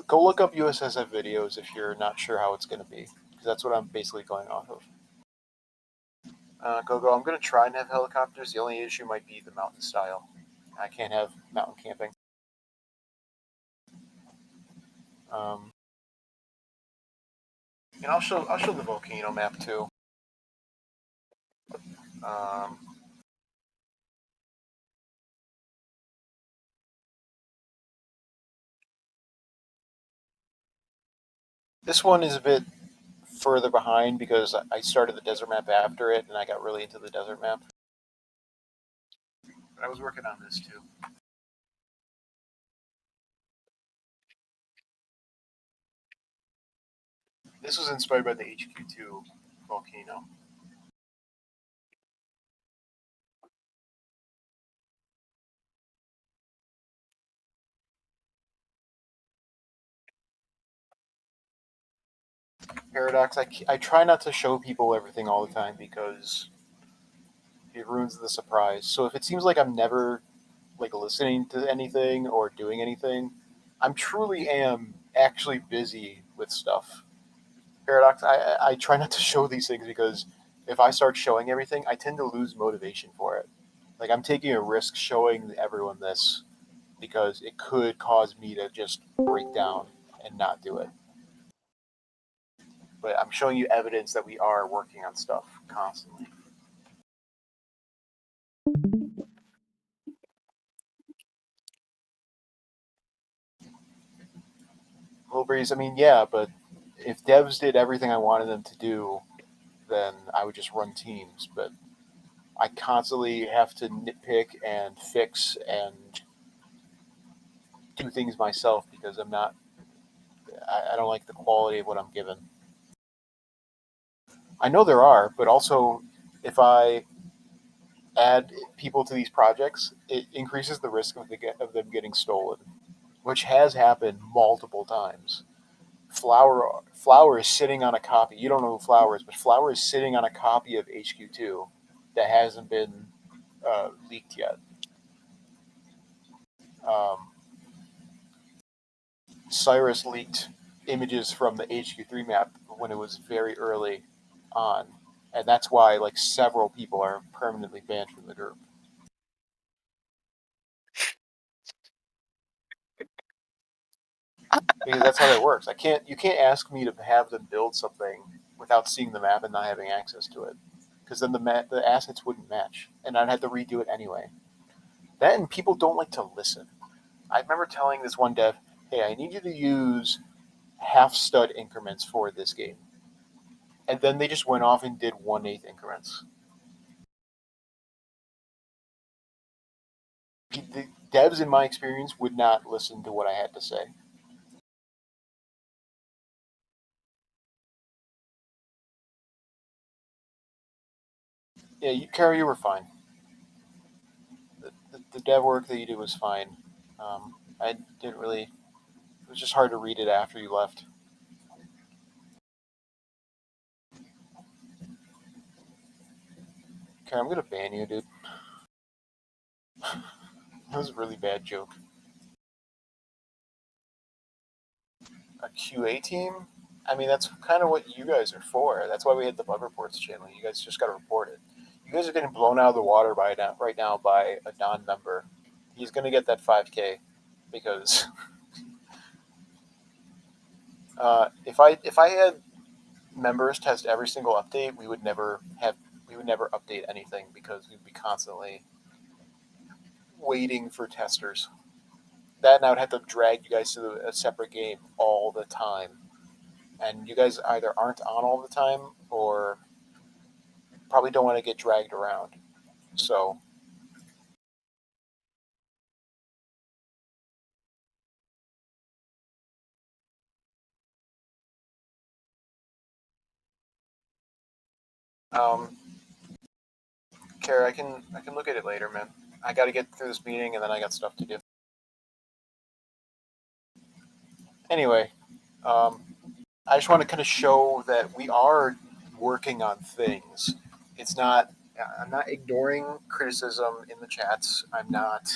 Go look up USSF videos if you're not sure how it's going to be, because that's what I'm basically going off of. Go. I'm going to try and have helicopters. The only issue might be the mountain style. I can't have mountain camping. And I'll show the volcano map too. This one is a bit further behind because I started the desert map after it, and I got really into the desert map. But I was working on this too. This was inspired by the HQ2 volcano. Paradox, I try not to show people everything all the time because it ruins the surprise. So if it seems like I'm never like listening to anything or doing anything, I'm truly am actually busy with stuff. Paradox, I try not to show these things because if I start showing everything, I tend to lose motivation for it. Like I'm taking a risk showing everyone this because it could cause me to just break down and not do it. But I'm showing you evidence that we are working on stuff constantly. Little Breeze, I mean, yeah, but if devs did everything I wanted them to do, then I would just run teams. But I constantly have to nitpick and fix and do things myself because I don't like the quality of what I'm given. I know there are, but also if I add people to these projects, it increases the risk of them getting stolen, which has happened multiple times. Flower is sitting on a copy. You don't know who Flower is, but Flower is sitting on a copy of HQ2 that hasn't been leaked yet. Cyrus leaked images from the HQ3 map when it was very early on, and that's why like several people are permanently banned from the group. Because that's how that works. You can't ask me to have them build something without seeing the map and not having access to it, because then the assets wouldn't match, and I'd have to redo it anyway. That and people don't like to listen. I remember telling this one dev, "Hey, I need you to use half stud increments for this game," and then they just went off and did 1/8 increments. The devs, in my experience, would not listen to what I had to say. Yeah, Kara, you were fine. The dev work that you did was fine. I didn't really. It was just hard to read it after you left. Kara, I'm gonna ban you, dude. That was a really bad joke. A QA team? I mean, that's kind of what you guys are for. That's why we had the bug reports channel. You guys just got to report it. You guys are getting blown out of the water right now by a non-member. He's gonna get that 5K because if I had members test every single update, we would never update anything because we'd be constantly waiting for testers. That and I would have to drag you guys to a separate game all the time, and you guys either aren't on all the time or probably don't want to get dragged around. So um, Kara, I can look at it later, man. I got to get through this meeting and then I got stuff to do. Anyway, I just want to kind of show that we are working on things. It's not. I'm not ignoring criticism in the chats. I'm not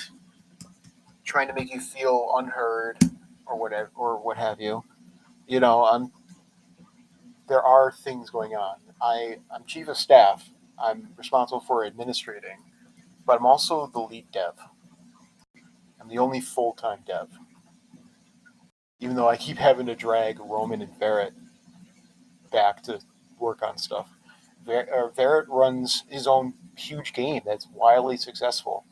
trying to make you feel unheard or whatever or what have you. You know, there are things going on. I'm chief of staff. I'm responsible for administrating, but I'm also the lead dev. I'm the only full-time dev. Even though I keep having to drag Roman and Barrett back to work on stuff. Verret runs his own huge game that's wildly successful.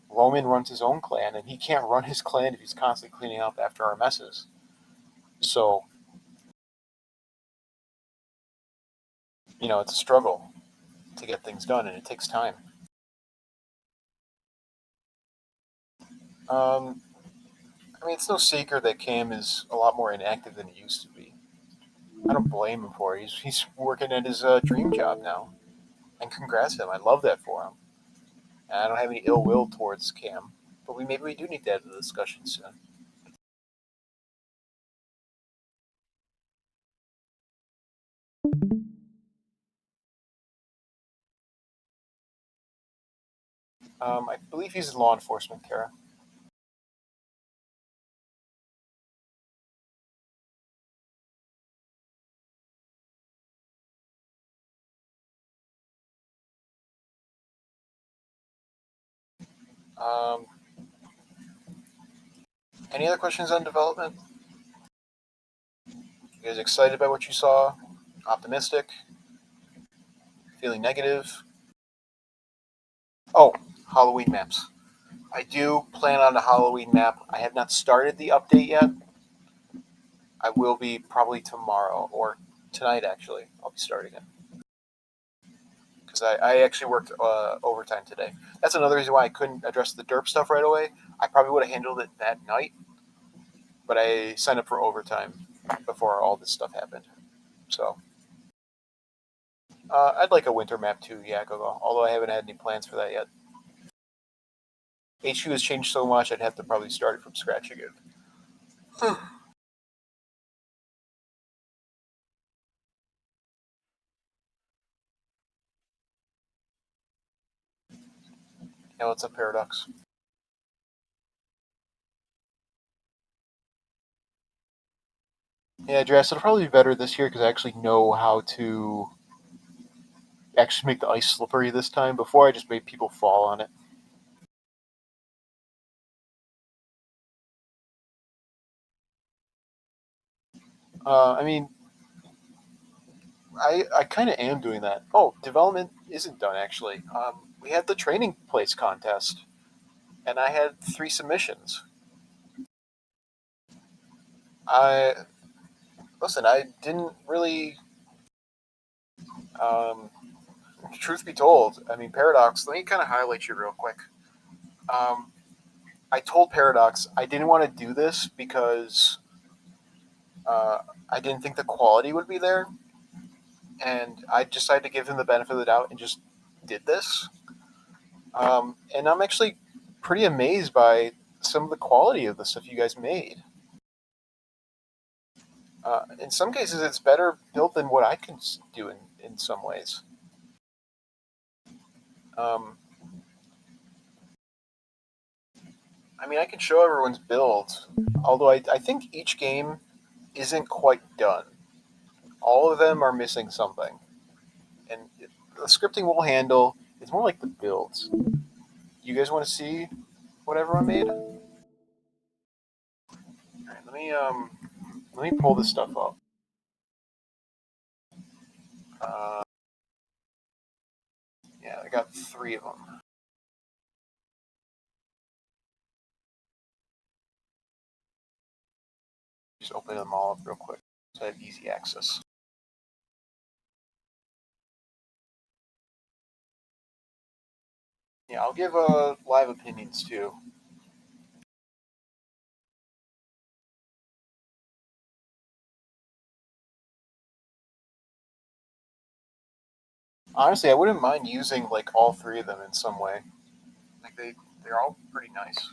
Roman runs his own clan, and he can't run his clan if he's constantly cleaning up after our messes. So, it's a struggle to get things done, and it takes time. It's no secret that Cam is a lot more inactive than he used to be. I don't blame him for it. He's working at his dream job now, and congrats to him. I love that for him. And I don't have any ill will towards Cam, but maybe we do need to have the discussion soon. I believe he's in law enforcement, Kara. Um, any other questions on development? You guys excited by what you saw? Optimistic? Feeling negative? Oh, Halloween maps. I do plan on a Halloween map. I have not started the update yet. I will be probably tomorrow or tonight, actually. I'll be starting it. Because I actually worked overtime today. That's another reason why I couldn't address the derp stuff right away. I probably would have handled it that night, but I signed up for overtime before all this stuff happened. So, I'd like a winter map too, yeah, Gogo. Although I haven't had any plans for that yet. HQ has changed so much, I'd have to probably start it from scratch again. Yeah, what's up, Paradox? Yeah, Dress, it'll probably be better this year because I actually know how to actually make the ice slippery this time. Before, I just made people fall on it. I kind of am doing that. Oh, development isn't done, actually. We had the training place contest, and I had 3 submissions. I didn't really. Truth be told, Paradox. Let me kind of highlight you real quick. I told Paradox I didn't want to do this because I didn't think the quality would be there, and I decided to give him the benefit of the doubt and just did this. And I'm actually pretty amazed by some of the quality of the stuff you guys made. In some cases, it's better built than what I can do in some ways. I can show everyone's build, although I think each game isn't quite done. All of them are missing something. And the scripting will handle. It's more like the builds. You guys want to see what everyone made? All right, let me pull this stuff up. Yeah, I got 3 of them. Just open them all up real quick so I have easy access. Yeah, I'll give live opinions too. Honestly, I wouldn't mind using like all 3 of them in some way. Like they're all pretty nice.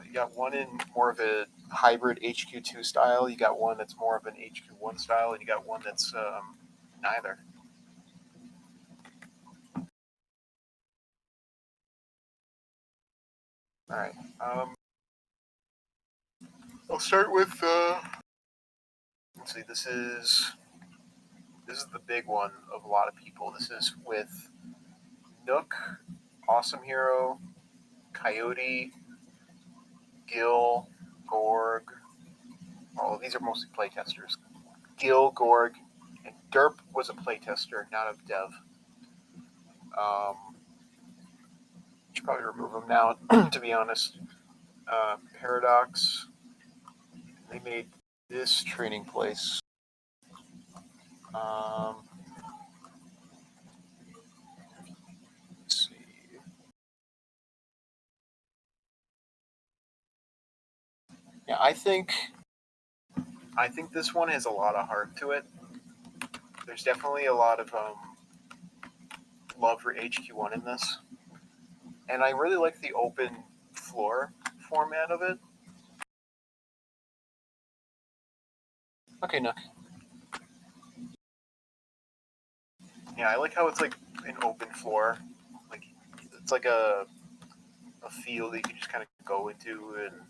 You got one in more of a hybrid HQ2 style. You got one that's more of an HQ1 style, and you got one that's neither. All right. I'll start with. Let's see. This is the big one of a lot of people. This is with Nook, Awesome Hero, Coyote, Gil, Gorg, Oh, these are mostly playtesters. Gil, Gorg, and Derp was a playtester, not a dev. Should probably remove them now, to be honest. Paradox. They made this training place. Let's see. Yeah, I think this one has a lot of heart to it. There's definitely a lot of love for HQ1 in this, and I really like the open floor format of it. Okay, Nook. Yeah, I like how it's like an open floor. Like it's like a field that you can just kind of go into, and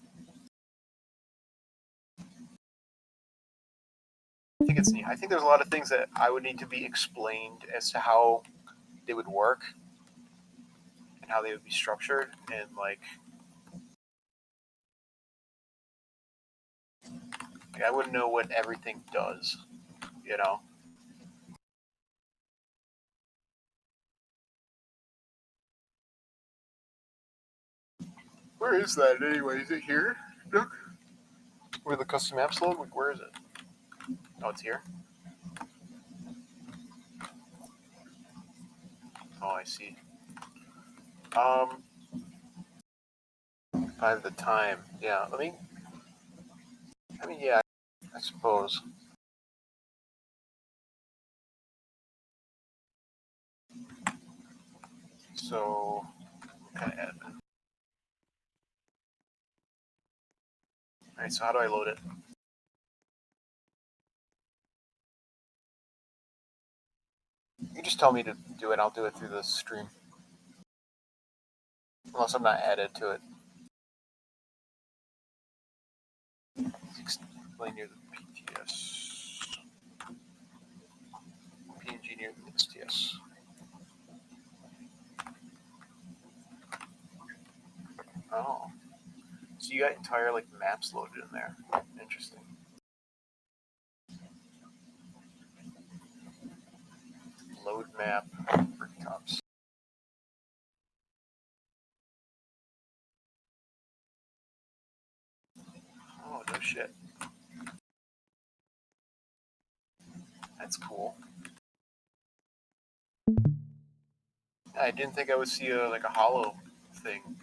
I think it's neat. I think there's a lot of things that I would need to be explained as to how they would work and how they would be structured, and like I wouldn't know what everything does, you know. Where is that anyway? Is it here? Look. Where the custom apps load? Like, where is it? Oh, it's here. Oh, I see. I have the time. Yeah, yeah, I suppose. So, kind of admin. All right, so how do I load it? You just tell me to do it. I'll do it through the stream. Unless I'm not added to it. Explain near the PTS. PNG near the STS. Oh. So you got entire like maps loaded in there. Interesting. Load map, brick tops. Oh, no shit. That's cool. I didn't think I would see a hollow thing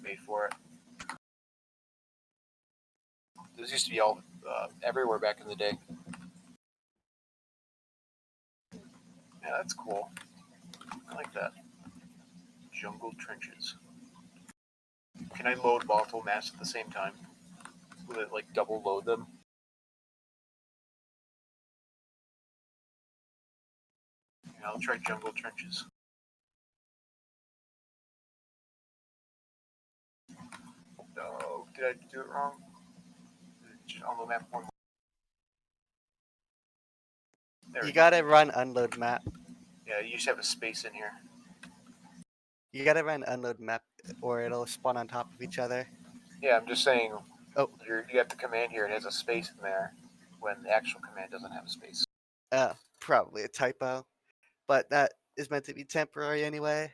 made for it. Those used to be all everywhere back in the day. Yeah, that's cool. I like that. Jungle trenches. Can I load multiple maps at the same time? Will it like double load them? Yeah, I'll try jungle trenches. No, did I do it wrong? Just on the map one. There You we go. gotta run unload map. Yeah, you just have a space in here. You gotta run unload map or it'll spawn on top of each other. Yeah, I'm just saying. Oh. You have the command here. It has a space in there, when the actual command doesn't have a space. Probably a typo, but that is meant to be temporary anyway.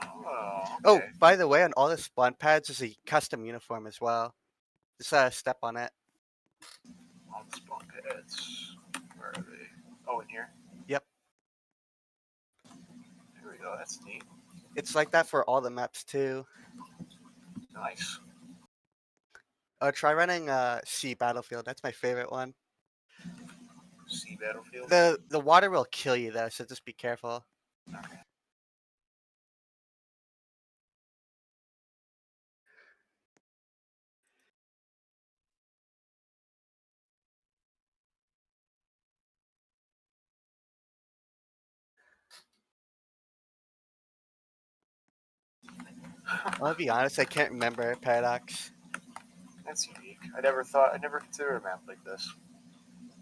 Oh, okay. Oh, by the way, on all the spawn pads is a custom uniform as well. Just step on it. On the spawn pads. Where are they? Oh, in here? Yep. There we go. That's neat. It's like that for all the maps too. Nice. Try running Sea Battlefield. That's my favorite one. Sea Battlefield? The water will kill you though, so just be careful. Okay. I'll be honest, I can't remember Paradox. That's unique. I never considered a map like this.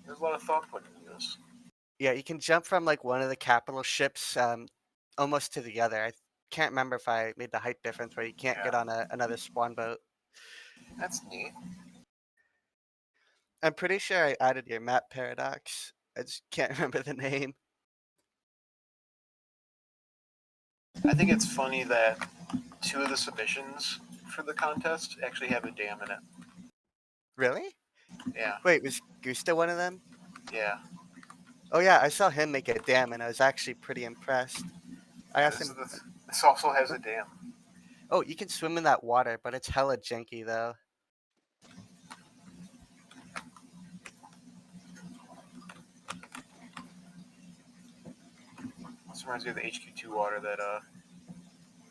There's a lot of thought put into this. Yeah, you can jump from like one of the capital ships almost to the other. can't remember if I made the height difference where you can't get on another spawn boat. That's neat. I'm pretty sure I added your map paradox. I just can't remember the name. I think it's funny that 2 of the submissions for the contest actually have a dam in it. Really? Yeah, Wait, was Gusta one of them? yeah. Oh yeah, I saw him make a dam and I was actually pretty impressed. I asked him, This also has a dam. oh, you can swim in that water, but it's hella janky though. This reminds me of the HQ2 water that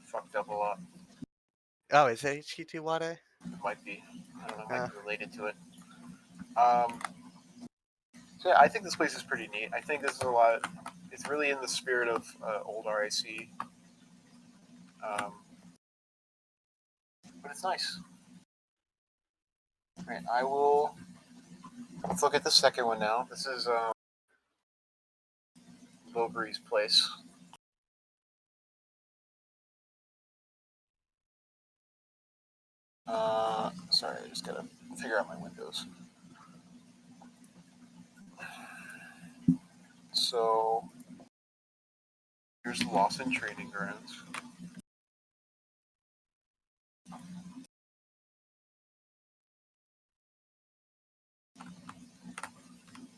fucked up a lot. Oh, is it HQ2 water? It might be. I don't know. It Uh. might be related to it. So yeah, I think this place is pretty neat. I think this is a lot. It's really in the spirit of old RIC. But it's nice. All right, let's look at the second one now. This is Lowbury's place. Sorry, I just gotta figure out my windows. So here's Lawson Training Grounds.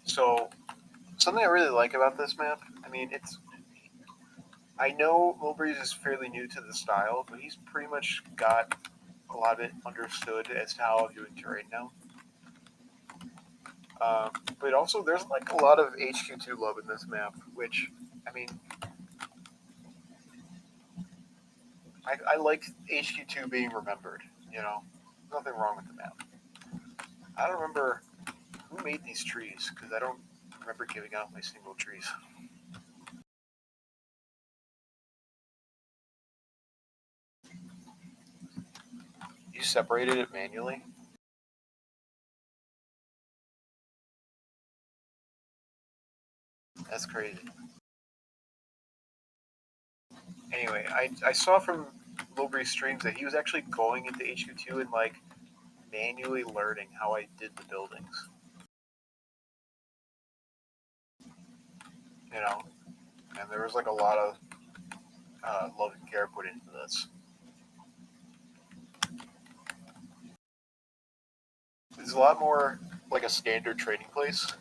So something I really like about this map, I mean, I know Lowbury's is fairly new to the style, but he's pretty much got a lot of it understood as to how I'm doing terrain now. But also, there's like a lot of HQ2 love in this map, which, I mean, I like HQ2 being remembered, you know? Nothing wrong with the map. I don't remember who made these trees, because I don't remember giving out my single trees. You separated it manually? That's crazy. Anyway, I saw from Lowbury's streams that he was actually going into HQ2 and like manually learning how I did the buildings. You know, and there was like a lot of love and care put into this. It's a lot more like a standard training place.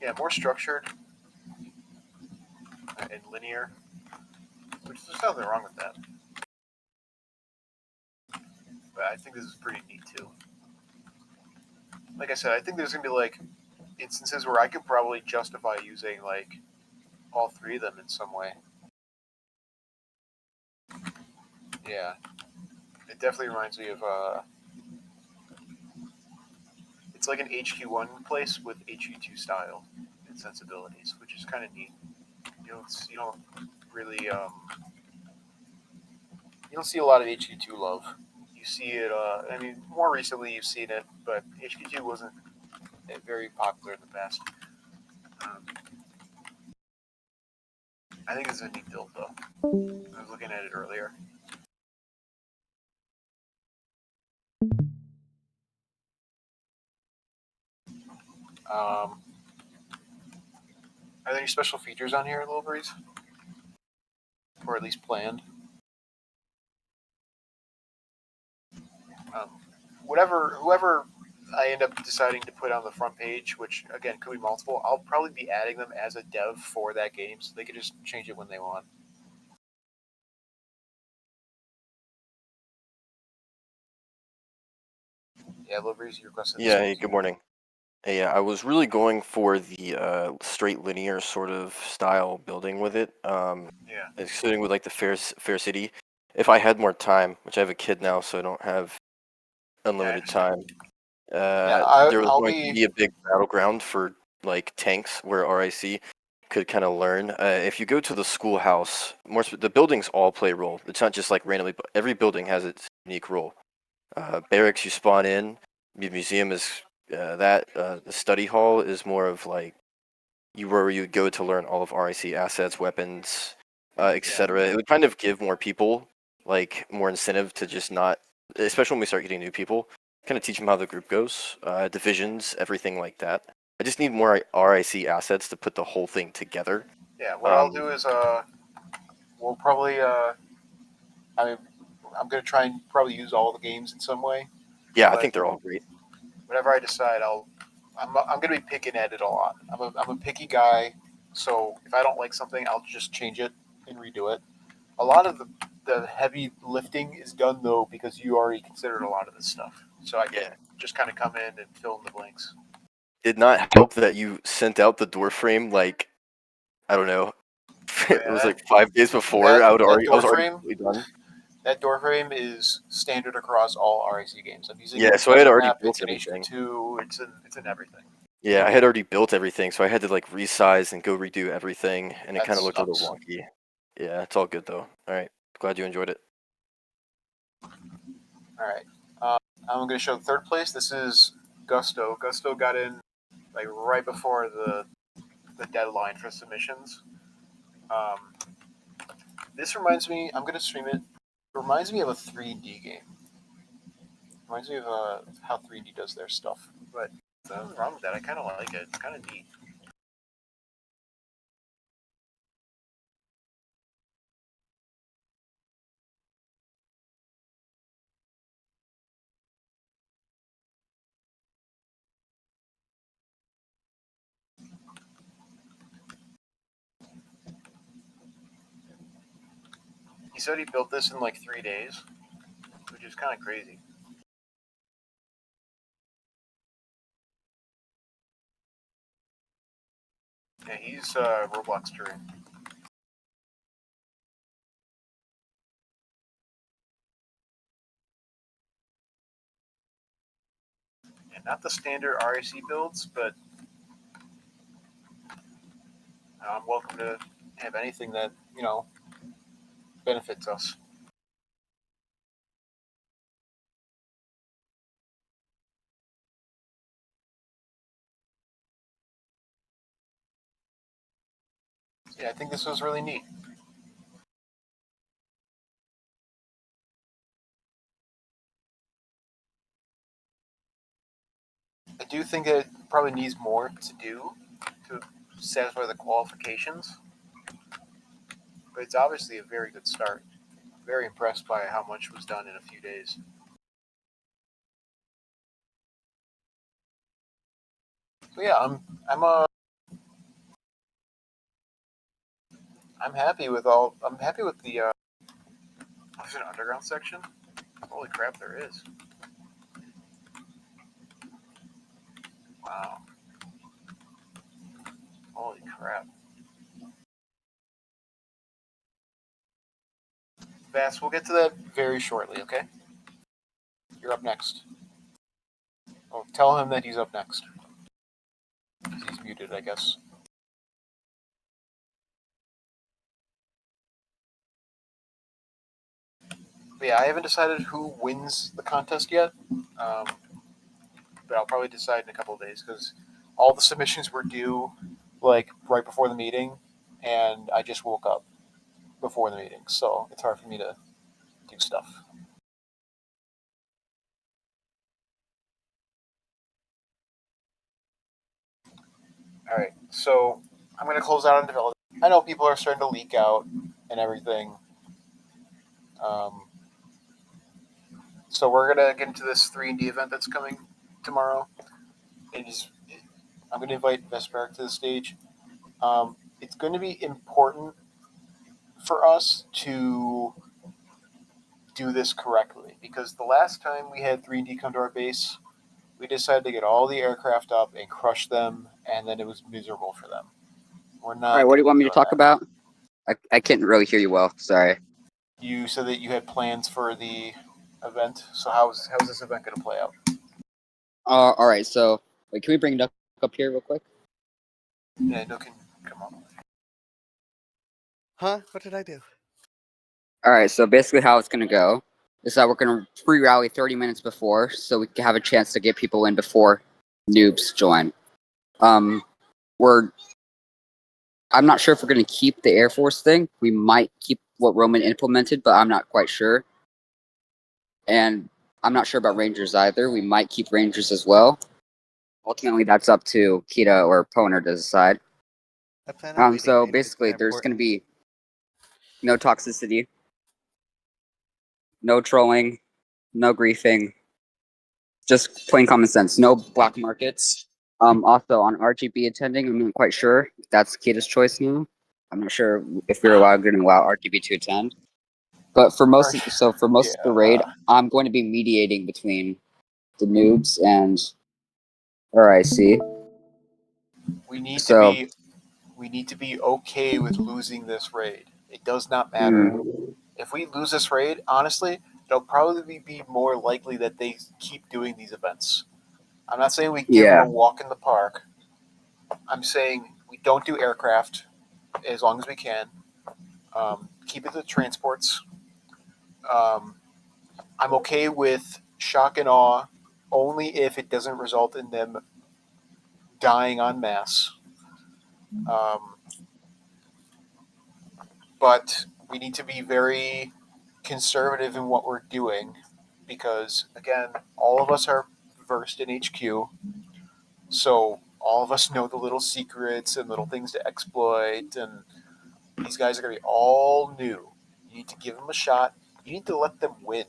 Yeah, more structured and linear, which there's nothing wrong with that. But I think this is pretty neat too. Like I said, I think there's gonna be like instances where I could probably justify using like all 3 of them in some way. Yeah, it definitely reminds me of it's like an HQ1 place with HQ2 style and sensibilities, which is kind of neat. You don't really you don't see a lot of HQ2 love. You see it. I mean, more recently you've seen it, but HQ2 wasn't very popular in the past. I think it's a neat build, though. I was looking at it earlier. Are there any special features on here at Lowbury's? Or at least planned? Whoever I end up deciding to put on the front page, which again could be multiple, I'll probably be adding them as a dev for that game, so they can just change it when they want. Yeah, Lowbury's, you requested. Yeah, hey, good morning. Hey, I was really going for the straight linear sort of style building with it, Yeah. including with like the Fair City. If I had more time, which I have a kid now, so I don't have unlimited time. There was I'll going to be a big battleground for like tanks where RIC could kind of learn. If you go to the schoolhouse, the buildings all play a role. It's not just like randomly, but every building has its unique role. Barracks, you spawn in. The museum is the study hall is more of like where you would go to learn all of RIC assets, weapons, etc. It would kind of give more people like more incentive to just not, especially when we start getting new people, kind of teach them how the group goes, divisions, everything like that. I just need more RIC assets to put the whole thing together. Yeah, what I'll do is we'll probably I mean, I'm gonna try and probably use all the games in some way. Yeah, I But think they're all great. whatever I decide, I'm gonna be picking at it a lot. I'm a picky guy, so if I don't like something, I'll just change it and redo it. A lot of the heavy lifting is done though because you already considered a lot of this stuff, so I can just kind of come in and fill in the blanks. Did not help that you sent out the door frame like, I don't know, it was like 5 days before. I was already done. That door frame is standard across all RIC games. I'm using Yeah, so I had already map, built it's in everything. HQ2, it's in everything. Yeah, I had already built everything, so I had to like resize and go redo everything, and it That kind of looked a sucks. little wonky. Yeah, it's all good though. All right, glad you enjoyed it. All right, I'm going to show third place. This is Gusto. Gusto got in like right before the deadline for submissions. This reminds me. I'm going to stream it. It reminds me of a 3D game. Reminds me of how 3D does their stuff. But nothing wrong with that. I kind of like it. It's kind of neat. He said he built this in like 3 days, which is kind of crazy. Yeah, he's Roblox Turing. And not the standard RIC builds, but I'm welcome to have anything that, benefits us. Yeah, I think this was really neat. I do think it probably needs more to do to satisfy the qualifications, but it's obviously a very good start. I'm very impressed by how much was done in a few days. So yeah, I'm happy with all. I'm happy with the. There's an underground section. Holy crap, there is. Wow. Holy crap. Vass, we'll get to that very shortly, okay? You're up next. Oh, tell him that he's up next. He's muted, I guess. But yeah, I haven't decided who wins the contest yet. But I'll probably decide in a couple of days because all the submissions were due like right before the meeting, and I just woke up before the meeting, so it's hard for me to do stuff. All right, so I'm going to close out on development. I know people are starting to leak out and everything. So we're going to get into this 3D event that's coming tomorrow. I'm going to invite Vesper to the stage. It's going to be important for us to do this correctly because the last time we had 3D come to our base, we decided to get all the aircraft up and crush them, and then it was miserable for them. We're not. All right, what do you want me to talk about? I can't really hear you well. Sorry. You said that you had plans for the event, so how's this event going to play out? All right. So, wait, can we bring Duck up here real quick? Yeah, no, can come on. Huh? What did I do? All right. So basically, how it's gonna go is that we're gonna pre-rally 30 minutes before, so we can have a chance to get people in before noobs join. We're I'm not sure if we're going to keep the Air Force thing. We might keep what Roman implemented, but I'm not quite sure. And I'm not sure about Rangers either. We might keep Rangers as well. Ultimately, that's up to Kita or Poner to decide. I plan on leading So Rangers. basically, They're there's going to important. be no toxicity, no trolling, no griefing, just plain common sense. No black markets. Also on RGB attending, I'm not quite sure. That's Kita's choice now. I'm not sure if we're going to allow RGB to attend. But for most of the raid, I'm going to be mediating between the noobs and RIC. We need So- to be okay with losing this raid. It does not matter. If we lose this raid, honestly, it'll probably be more likely that they keep doing these events. I'm not saying we give them Yeah. a walk in the park. I'm saying we don't do aircraft as long as we can. Keep it to transports. I'm okay with shock and awe only if it doesn't result in them dying en masse. But we need to be very conservative in what we're doing because, again, all of us are versed in HQ. So all of us know the little secrets and little things to exploit, and these guys are going to be all new. You need to give them a shot. You need to let them win.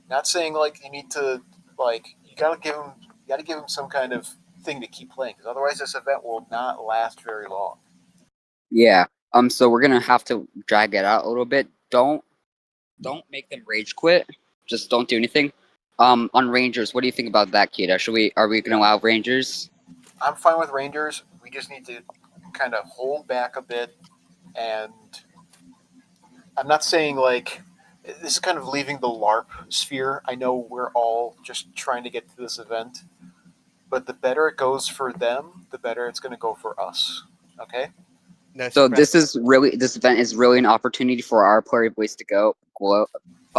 Not saying like you need to you got to give them some kind of thing to keep playing because otherwise this event will not last very long. Yeah. So we're gonna have to drag it out a little bit. Don't make them rage quit. Just don't do anything. On Rangers, what do you think about that, Kita? Are we gonna allow Rangers? I'm fine with Rangers. We just need to kind of hold back a bit, and I'm not saying like this is kind of leaving the LARP sphere. I know we're all just trying to get to this event, but the better it goes for them, the better it's going to go for us. Okay. No So suppress- this event is really an opportunity for our player base to grow.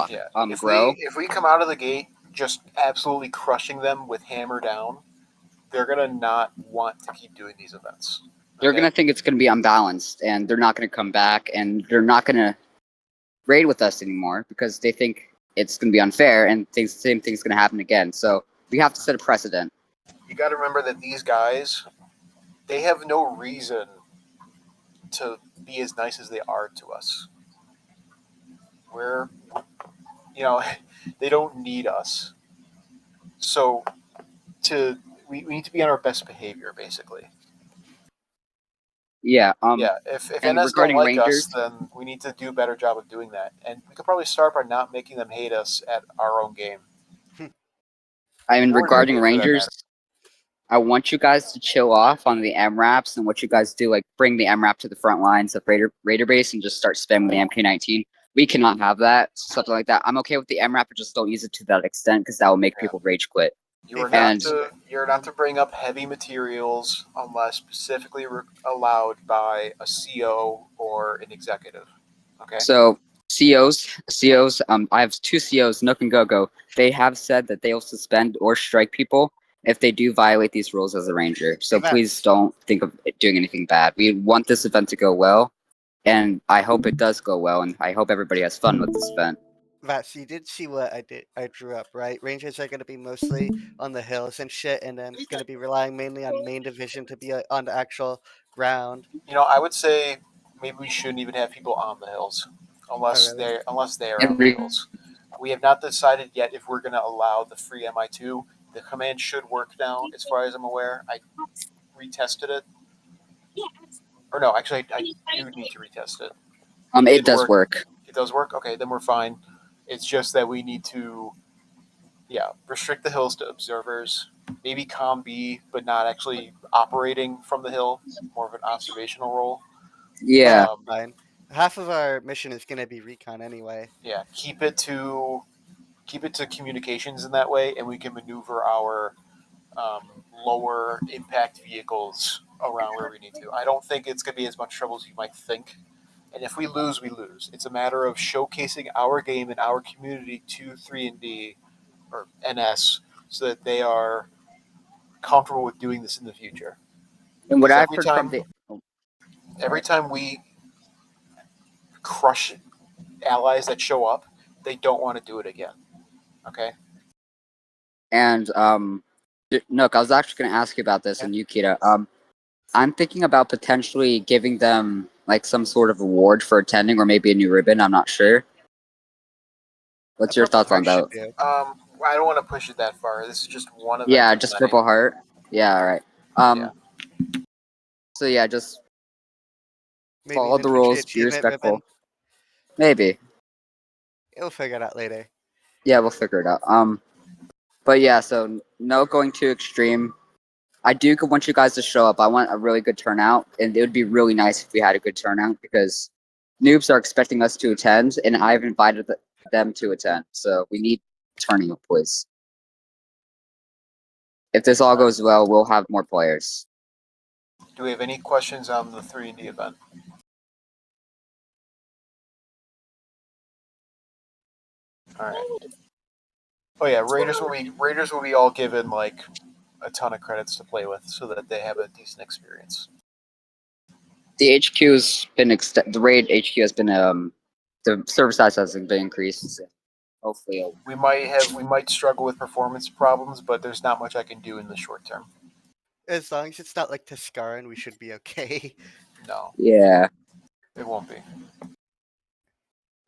Yeah. Grow. If we come out of the gate just absolutely crushing them with hammer down, they're gonna not want to keep doing these events. They're Okay? gonna think it's gonna be unbalanced, and they're not gonna come back, and they're not gonna raid with us anymore because they think it's gonna be unfair, and same thing's gonna happen again. So we have to set a precedent. You got to remember that these guys, they have no reason to be as nice as they are to us. We're, they don't need us. So we need to be on our best behavior, basically. Yeah. Yeah, if and NS don't regarding like Rangers, us, then we need to do a better job of doing that. And we could probably start by not making them hate us at our own game. Or their regarding game, for that Rangers, matter. I want you guys to chill off on the MRAPs and what you guys do, like bring the MRAP to the front lines of Raider base and just start spamming the MK19. We cannot have that, something like that. I'm okay with the MRAP, but just don't use it to that extent because that will make people rage quit. You're And- not to bring up heavy materials unless specifically allowed by a CO or an executive. Okay. So COs, I have two COs, Nook and Gogo. They have said that they will suspend or strike people if they do violate these rules as a ranger. So Hey, please Max. don't think of it doing anything bad. We want this event to go well, and I hope it does go well, and I hope everybody has fun with this event. Vats, you did see what I drew up, right? Rangers are going to be mostly on the hills and shit, and then going to be relying mainly on main division to be on the actual ground. I would say maybe we shouldn't even have people on the hills unless Oh, really? they are on the hills. We have not decided yet if we're going to allow the free MI2. The command should work now, as far as I'm aware. I retested it. Or no, actually, I do need to retest it. It does work. It does work? Okay, then we're fine. It's just that we need to, restrict the hills to observers. Maybe Com B, but not actually operating from the hill. More of an observational role. Yeah. Fine. Half of our mission is going to be recon anyway. Yeah, keep it to communications in that way, and we can maneuver our lower impact vehicles around where we need to. I don't think it's going to be as much trouble as you might think. And if we lose, we lose. It's a matter of showcasing our game and our community to 3&D or NS so that they are comfortable with doing this in the future. And what Because I've every heard time, from the every time we crush allies that show up, they don't want to do it again. Okay. And Nook, I was actually going to ask you about this, and Yukita. I'm thinking about potentially giving them like some sort of reward for attending, or maybe a new ribbon. I'm not sure. What's A your Purple thoughts on Heart that? should do. I don't want to push it that far. This is just one event. Yeah, of just many. Purple Heart. Yeah, all right. Yeah. So yeah, just Maybe follow an the infantry rules, be achievement ribbon. respectful. Maybe. We'll figure it out later. Yeah, we'll figure it out. But yeah, so no going too extreme. I do want you guys to show up. I want a really good turnout, and it would be really nice if we had a good turnout because noobs are expecting us to attend, and I've invited them to attend. So we need turning up, please. If this all goes well, we'll have more players. Do we have any questions on the 3D event? All right. Oh yeah, Raiders will be all given like a ton of credits to play with, so that they have a decent experience. The HQ has been the raid HQ has been the server size has been increased. So hopefully, We might struggle with performance problems, but there's not much I can do in the short term. As long as it's not like Tuscaran, we should be okay. No, yeah. it won't be.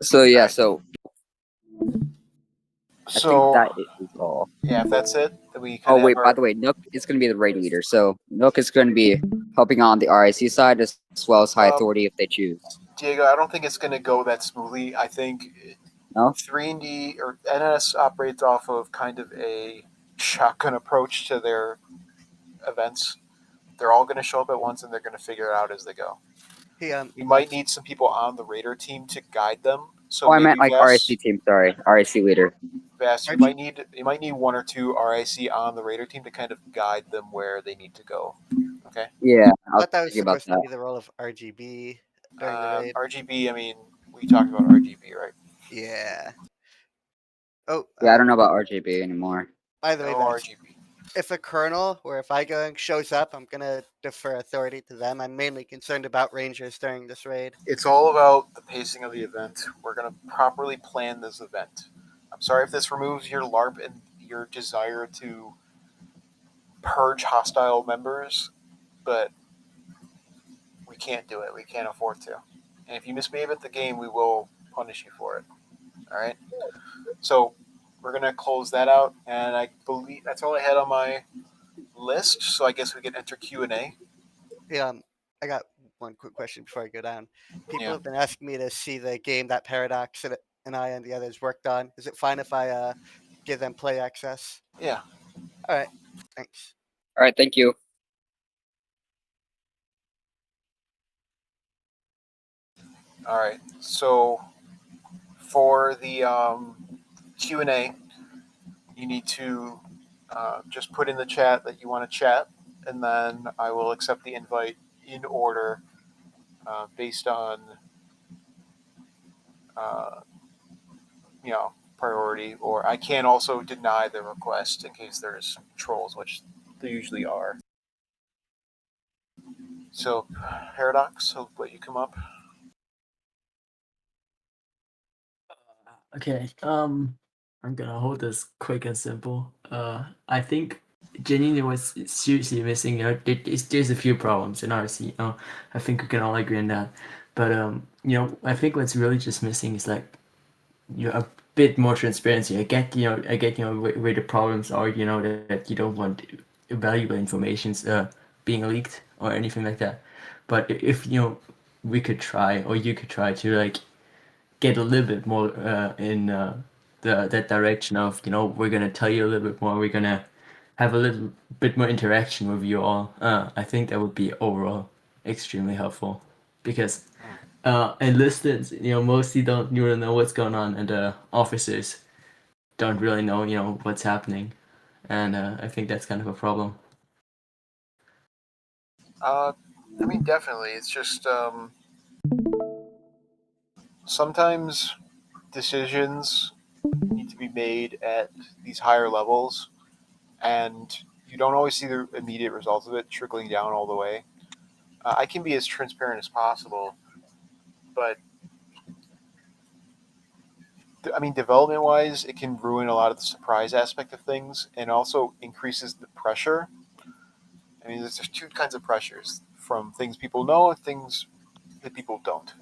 So yeah, Alright. so I So think that is all. yeah, if that's it, then we Oh kind of wait, by the way, Nook is going to be the raid leader. So Nook is going to be helping on the RIC side as well as high authority if they choose. Diego, I don't think it's going to go that smoothly. I think No? 3D or NS operates off of kind of a shotgun approach to their events. They're all going to show up at once, and they're going to figure it out as they go. He We might need some people on the Raider team to guide them. So Oh, I maybe meant like RIC team. Sorry, RIC leader. Vass, you might need one or two RIC on the Raider team to kind of guide them where they need to go. Okay. Yeah, I I was thought that was thinking about supposed to that. be the role of RGB during the raid. RGB. I mean, we talked about RGB, right? Yeah. Oh, Yeah, I don't know about RGB anymore. by the way, No Vax, RGB. if a colonel or if I going shows up, I'm gonna defer authority to them. I'm mainly concerned about rangers during this raid. It's all about the pacing of the event. We're going to properly plan this event. I'm sorry if this removes your LARP and your desire to purge hostile members, but we can't do it. We can't afford to. And if you misbehave at the game, we will punish you for it. All right. So we're gonna close that out, and I believe that's all I had on my list. So I guess we can enter Q&A. Yeah, I got one quick question before I go down. People Yeah. have been asking me to see the game that Paradox and I and the others worked on. Is it fine if I give them play access? Yeah. All right, thanks. All right, thank you. All right. So for the Q&A, you need to just put in the chat that you want to chat, and then I will accept the invite in order based on uh, priority, or I can also deny the request in case there's trolls, which there usually are. So, Paradox, I'll let you come up. Okay, I'm gonna hold this quick and simple. I think Janine was seriously missing. There's a few problems in RC. I think we can all agree on that. But I think what's really just missing is like, a bit more transparency. I get, where the problems are. That you don't want valuable informations being leaked or anything like that. But if we could try, or you could try to like get a little bit more in that direction of, we're gonna tell you a little bit more, we're gonna have a little bit more interaction with you all. I think that would be overall extremely helpful, because enlisted, mostly don't really know what's going on, and officers don't really know, what's happening, and I think that's kind of a problem. I mean, definitely. It's just sometimes decisions need to be made at these higher levels, and you don't always see the immediate results of it trickling down all the way. I can be as transparent as possible, but I mean, development-wise, it can ruin a lot of the surprise aspect of things, and also increases the pressure. I mean, there's two kinds of pressures: from things people know and things that people don't.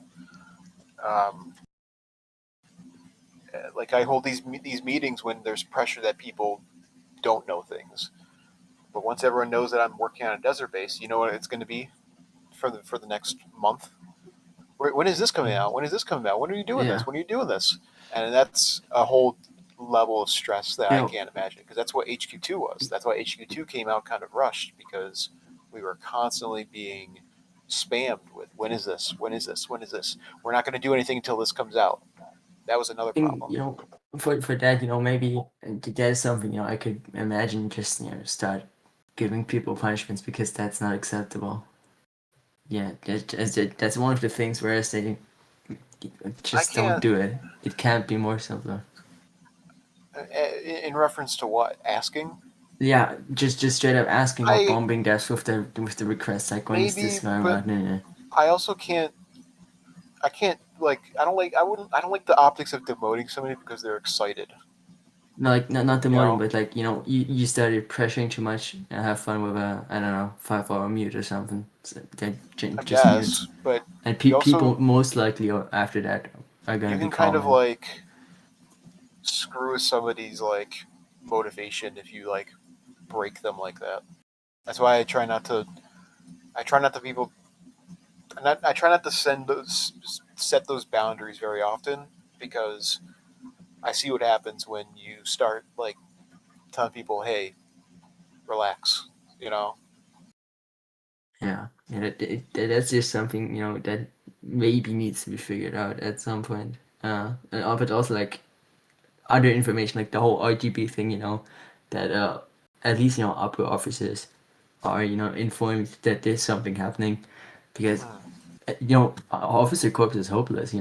Like I hold these meetings when there's pressure that people don't know things. But once everyone knows that I'm working on a desert base, you know what it's going to be for the next month. When is this coming out? When is this coming out? When are you doing Yeah. this? When are you doing this? And that's a whole level of stress that I Yeah. can't imagine, because that's what HQ2 was. That's why HQ2 came out kind of rushed, because we were constantly being spammed with when is this? When is this? When is this? We're not going to do anything until this comes out. That was another think, problem. for that, maybe that's something, I could imagine just, start giving people punishments, because that's not acceptable. Yeah, that's one of the things where I say, just don't can't- do it. It can't be more simpler. In reference to what? Asking? Yeah, just straight up asking or I- bombing devs with the request, like, when is this Maybe, going but out? No. I also can't. I can't like. I don't like. I don't like the optics of demoting somebody because they're excited. No, like, not the You morning, know? but like, you started pressuring too much and have fun with a, I don't know, 5-hour mute or something. So that I just mutes. guess, but And you also people most likely after that are gonna you be can kind of calm. like screw with somebody's like motivation if you like break them like that. That's why I try not to. I try not to people. I try not to set those boundaries very often, because I see what happens when you start like telling people, "Hey, relax," you know. Yeah, that's just something, that maybe needs to be figured out at some point. But also, like, other information, like the whole RGB thing, that at least, upper officers are, informed that there's something happening, because officer corps is hopeless.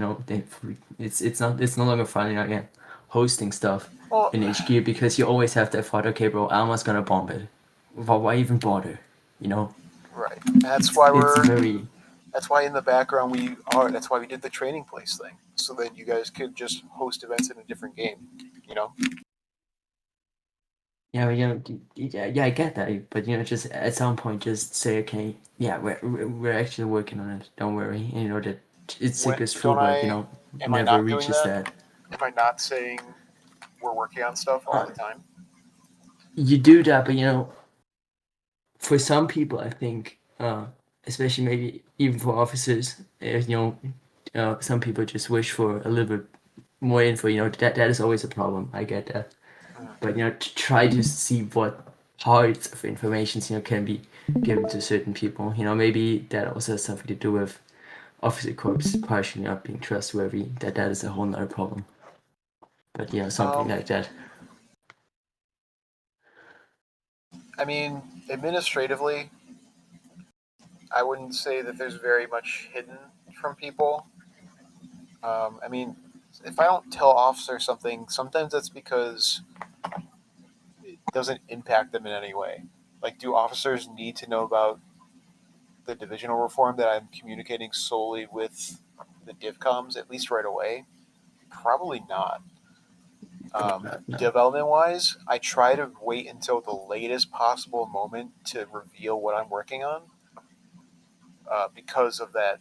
It's no longer fun, again, hosting stuff Well, in HQ, because you always have that thought, okay, bro, Alma's gonna bomb it. Why even bother? right. That's why It's we're. very. That's why in the background we are. That's why we did the training place thing, so that you guys could just host events in a different game. You know. Yeah, but, I get that, but just at some point, just say, okay, yeah, we're actually working on it. Don't worry, and that it sickles through, Don't but I? Am I never not doing reaches that? that. Am I not saying we're working on stuff all the time? You do that, but for some people, I think, especially maybe even for officers, some people just wish for a little bit more info. That is always a problem. I get that, but try to see what parts of information can be given to certain people. Maybe that also has something to do with officer corps partially not being trustworthy. That is a whole nother problem. But something like that. I mean, administratively, I wouldn't say that there's very much hidden from people. I mean, if I don't tell officers something, sometimes that's because it doesn't impact them in any way. Like, do officers need to know about the divisional reform that I'm communicating solely with the DivComs, at least right away? Probably not. No. Development wise, I try to wait until the latest possible moment to reveal what I'm working on, because of that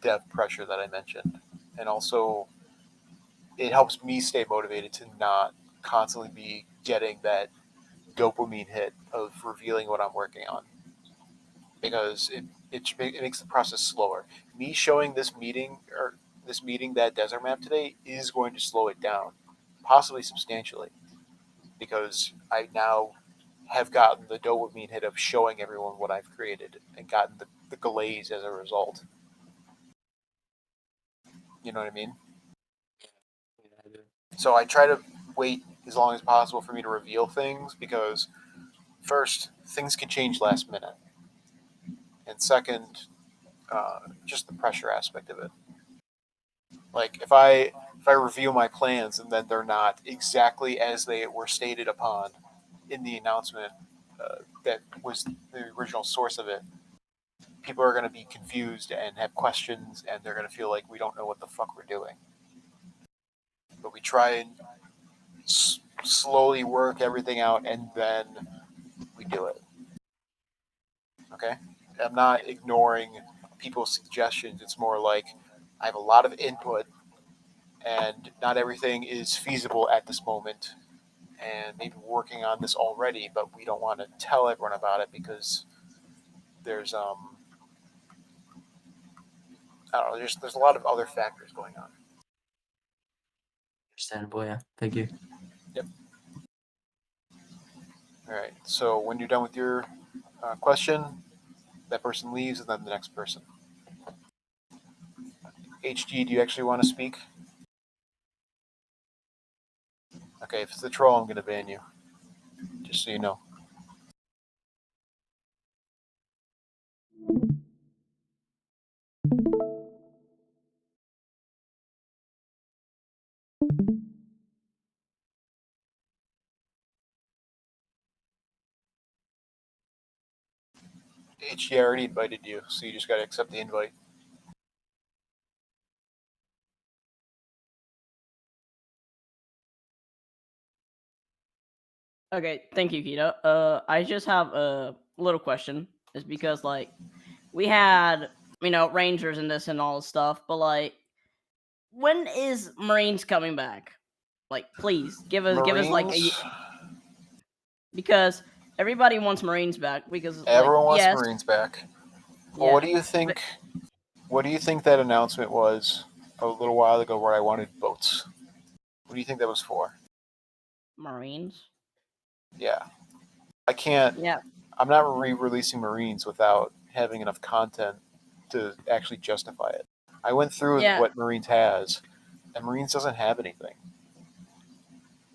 dev pressure that I mentioned, and also it helps me stay motivated to not constantly be getting that dopamine hit of revealing what I'm working on, because it makes the process slower. Me showing this meeting that desert map today is going to slow it down, possibly substantially, because I now have gotten the dopamine hit of showing everyone what I've created and gotten the glaze as a result. You know what I mean? So I try to wait as long as possible for me to reveal things, because first, things can change last minute, and second, just the pressure aspect of it. Like if I reveal my plans and then they're not exactly as they were stated upon in the announcement, that was the original source of it, people are going to be confused and have questions, and they're going to feel like we don't know what the fuck we're doing. But we try and slowly work everything out, and then we do it. Okay? I'm not ignoring people's suggestions. It's more like I have a lot of input, and not everything is feasible at this moment. And maybe we're working on this already, but we don't want to tell everyone about it because there's I don't know. There's a lot of other factors going on. Understandable, yeah. Thank you. Yep. All right. So when you're done with your question, that person leaves, and then the next person. HG, do you actually want to speak? Okay, if it's the troll, I'm going to ban you. Just so you know. HG, I already invited you, so you just got to accept the invite. Okay, thank you, Kita. I just have a little question. It's because like we had, Rangers and this and all this stuff, but like, when is Marines coming back? Like, please give us like Marines? because everybody wants Marines back because Everyone wants yes, Marines back. Well, yeah, what do you think? What do you think that announcement was a little while ago where I wanted boats? What do you think that was for? Marines. Yeah, I can't. Yeah, I'm not re-releasing Marines without having enough content to actually justify it. I went through yeah. what Marines has, and Marines doesn't have anything.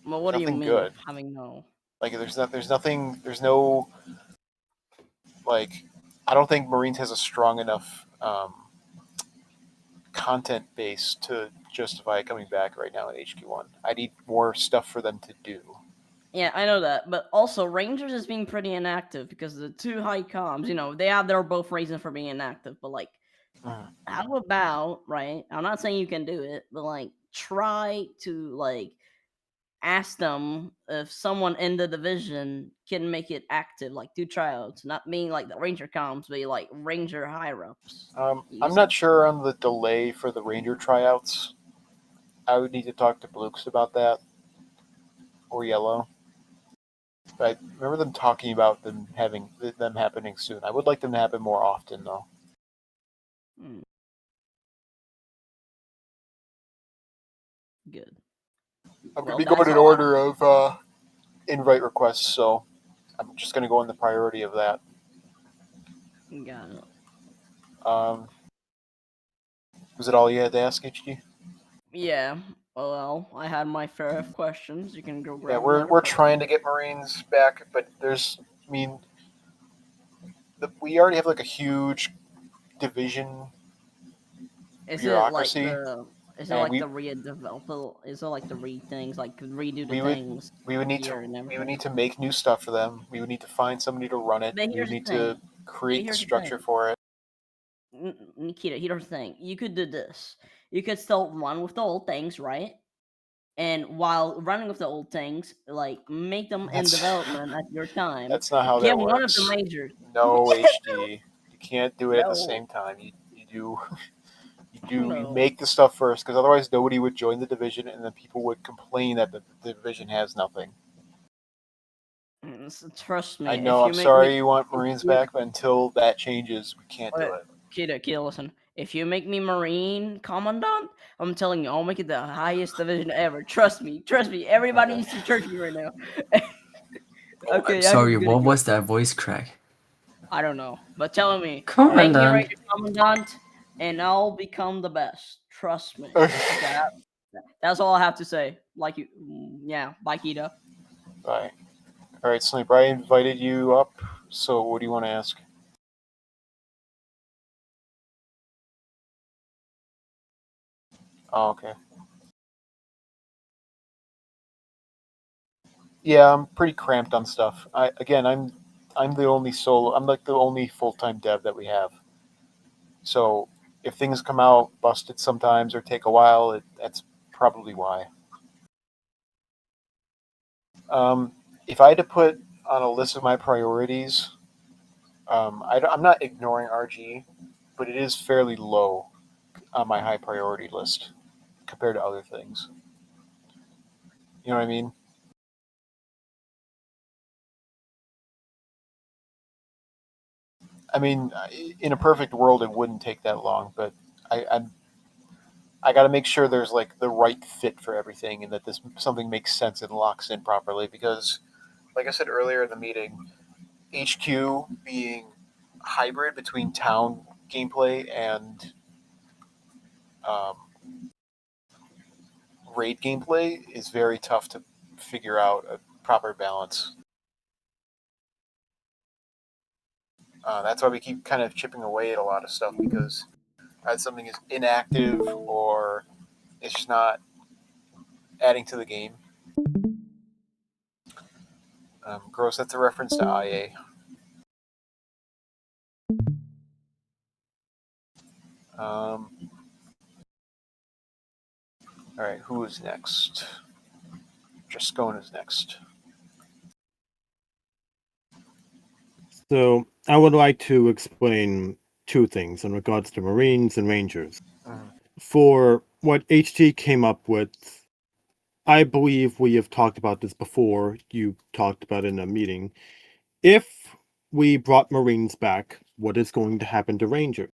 Well, what do you Nothing mean good. having no? Like there's nothing. There's no like. I don't think Marines has a strong enough content base to justify it coming back right now in HQ1. I need more stuff for them to do. Yeah, I know that, but also Rangers is being pretty inactive because the two high comms, they have their both reasons for being inactive, but like, how about, right? I'm not saying you can do it, but like, try to like ask them if someone in the division can make it active, like do tryouts, not being like the Ranger comms, but like Ranger higher ups. I'm not sure on the delay for the Ranger tryouts. I would need to talk to Blukes about that, or Yellow. But I remember them talking about them happening soon. I would like them to happen more often, though. Good. I'm Well, going to be going in order of invite requests, so I'm just going to go in the priority of that. Got it. Was it all you had to ask, HG? Yeah. Well, I had my fair of questions. You can go grab. Yeah, another we're person. trying to get Marines back, but we already have like a huge division bureaucracy. Is it like the redevelop? Is it like the read things, like redo the things? We would need to make new stuff for them. We would need to find somebody to run it. We would need to create the structure for it. Nikita, here's the thing. You could do this. You could still run with the old things, right? And while running with the old things, like make them in development at your time. That's not how that works. One of the majors. No, HD. You can't do it at the same time. You make the stuff first, because otherwise nobody would join the division, and then people would complain that the division has nothing. Trust me. I know. I'm sorry you want Marines back, but until that changes, we can't do it. Kita, listen. If you make me Marine Commandant, I'm telling you, I'll make it the highest division ever. Trust me. Everybody needs to church me right now. Okay. I'm sorry, what was that voice crack? I don't know, but tell me, Commandant. make me Ranger Commandant, and I'll become the best. Trust me. That's all I have to say. Like you, yeah. Bye, Kita. Bye. All right, Sniper. I invited you up. So, what do you want to ask? Oh, okay. Yeah, I'm pretty cramped on stuff. I'm the only solo. I'm like the only full-time dev that we have. So if things come out busted sometimes or take a while, that's probably why. If I had to put on a list of my priorities, I'm not ignoring RG, but it is fairly low on my high priority list compared to other things. You know what I mean? I mean, in a perfect world, it wouldn't take that long, but I got to make sure there's like the right fit for everything, and that this something makes sense and locks in properly. Because, like I said earlier in the meeting, HQ being hybrid between town gameplay and um, raid gameplay is very tough to figure out a proper balance. That's why we keep kind of chipping away at a lot of stuff, because something is inactive or it's just not adding to the game. Gross, that's a reference to IA. All right, who is next? Juscone is next. So I would like to explain two things in regards to Marines and Rangers. For what HT came up with, I believe we have talked about this before. You talked about it in a meeting. If we brought Marines back, what is going to happen to Rangers?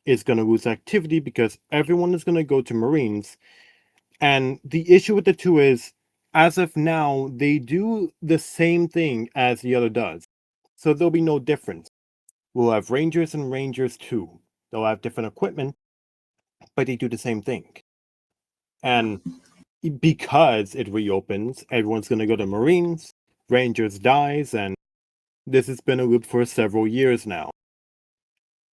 It's going to lose activity because everyone is going to go to Marines. And the issue with the two is, as of now, they do the same thing as the other does. So there'll be no difference. We'll have Rangers and Rangers too. They'll have different equipment, but they do the same thing. And because it reopens, everyone's going to go to Marines, Rangers dies, and this has been a loop for several years now.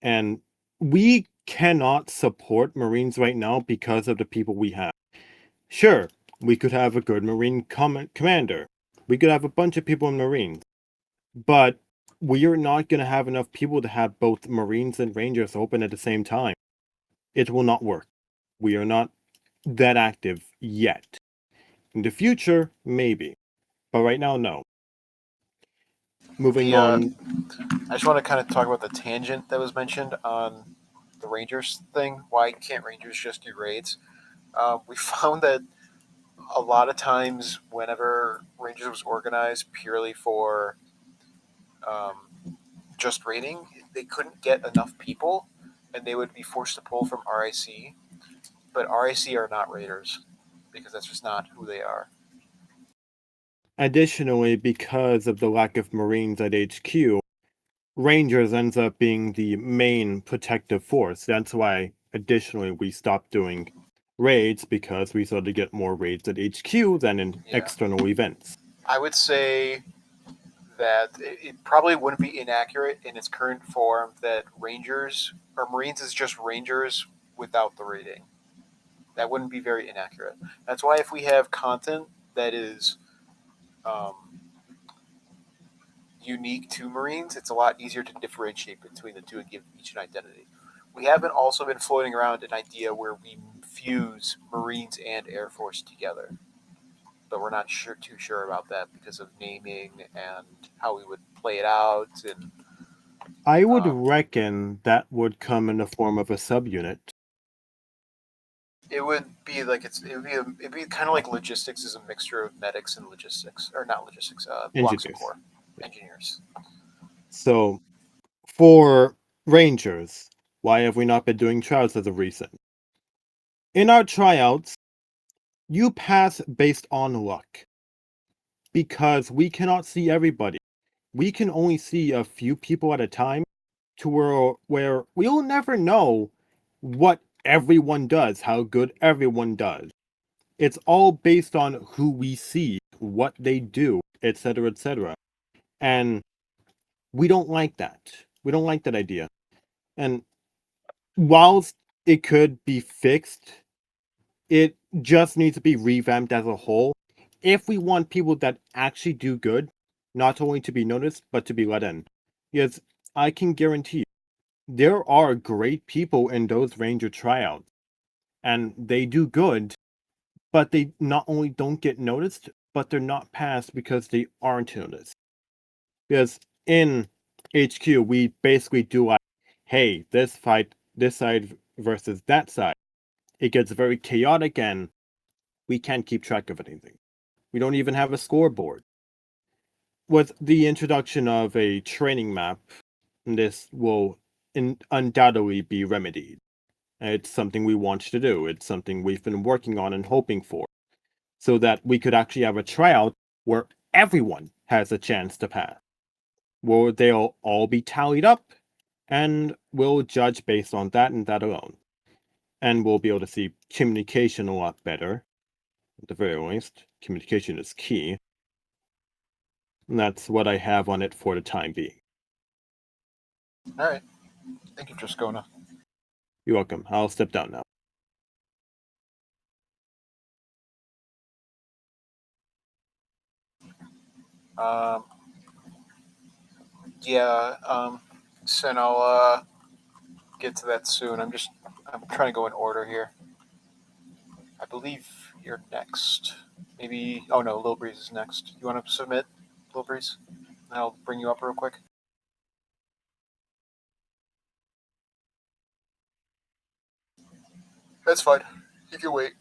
And we cannot support Marines right now because of the people we have. Sure, we could have a good Marine commander. We could have a bunch of people in Marines. But we are not going to have enough people to have both Marines and Rangers open at the same time. It will not work. We are not that active yet. In the future, maybe. But right now, no. Moving on. I just want to kind of talk about the tangent that was mentioned on the Rangers thing. Why can't Rangers just do raids? We found that a lot of times, whenever Rangers was organized purely for just raiding, they couldn't get enough people, and they would be forced to pull from RIC. But RIC are not raiders, because that's just not who they are. Additionally, because of the lack of Marines at HQ, Rangers ends up being the main protective force. That's why, additionally, we stopped doing raids, because we started to get more raids at HQ than in external events. I would say that it probably wouldn't be inaccurate in its current form that Rangers or Marines is just Rangers without the raiding. That wouldn't be very inaccurate. That's why if we have content that is unique to Marines, it's a lot easier to differentiate between the two and give each an identity. We haven't also been floating around an idea where we fuse Marines and Air Force together, but we're not too sure about that because of naming and how we would play it out. And I would reckon that would come in the form of a subunit. it would be like it'd be kind of like logistics is a mixture of medics and logistics, or not logistics, blocks and core engineers. So, for Rangers, why have we not been doing tryouts as of recent? In our tryouts, you pass based on luck. Because we cannot see everybody. We can only see a few people at a time, to where we'll never know what everyone does, how good everyone does. It's all based on who we see, what they do, etc., etc. And we don't like that. We don't like that idea. And whilst it could be fixed, it just needs to be revamped as a whole. If we want people that actually do good, not only to be noticed, but to be let in. Because I can guarantee you, there are great people in those Ranger tryouts, and they do good, but they not only don't get noticed, but they're not passed because they aren't noticed. Because in HQ, we basically do like, hey, this fight, this side versus that side. It gets very chaotic and we can't keep track of anything. We don't even have a scoreboard. With the introduction of a training map, this will undoubtedly be remedied. It's something we want to do. It's something we've been working on and hoping for, so that we could actually have a tryout where everyone has a chance to pass, where they'll all be tallied up, and we'll judge based on that and that alone. And we'll be able to see communication a lot better. At the very least, communication is key. And that's what I have on it for the time being. All right. Thank you, Triscona. You're welcome. I'll step down now. Sin, I'll get to that soon. I'm trying to go in order here. I believe you're next. Maybe, oh no, Lil Breeze is next. You want to submit, Lil Breeze? I'll bring you up real quick. That's fine. You can wait.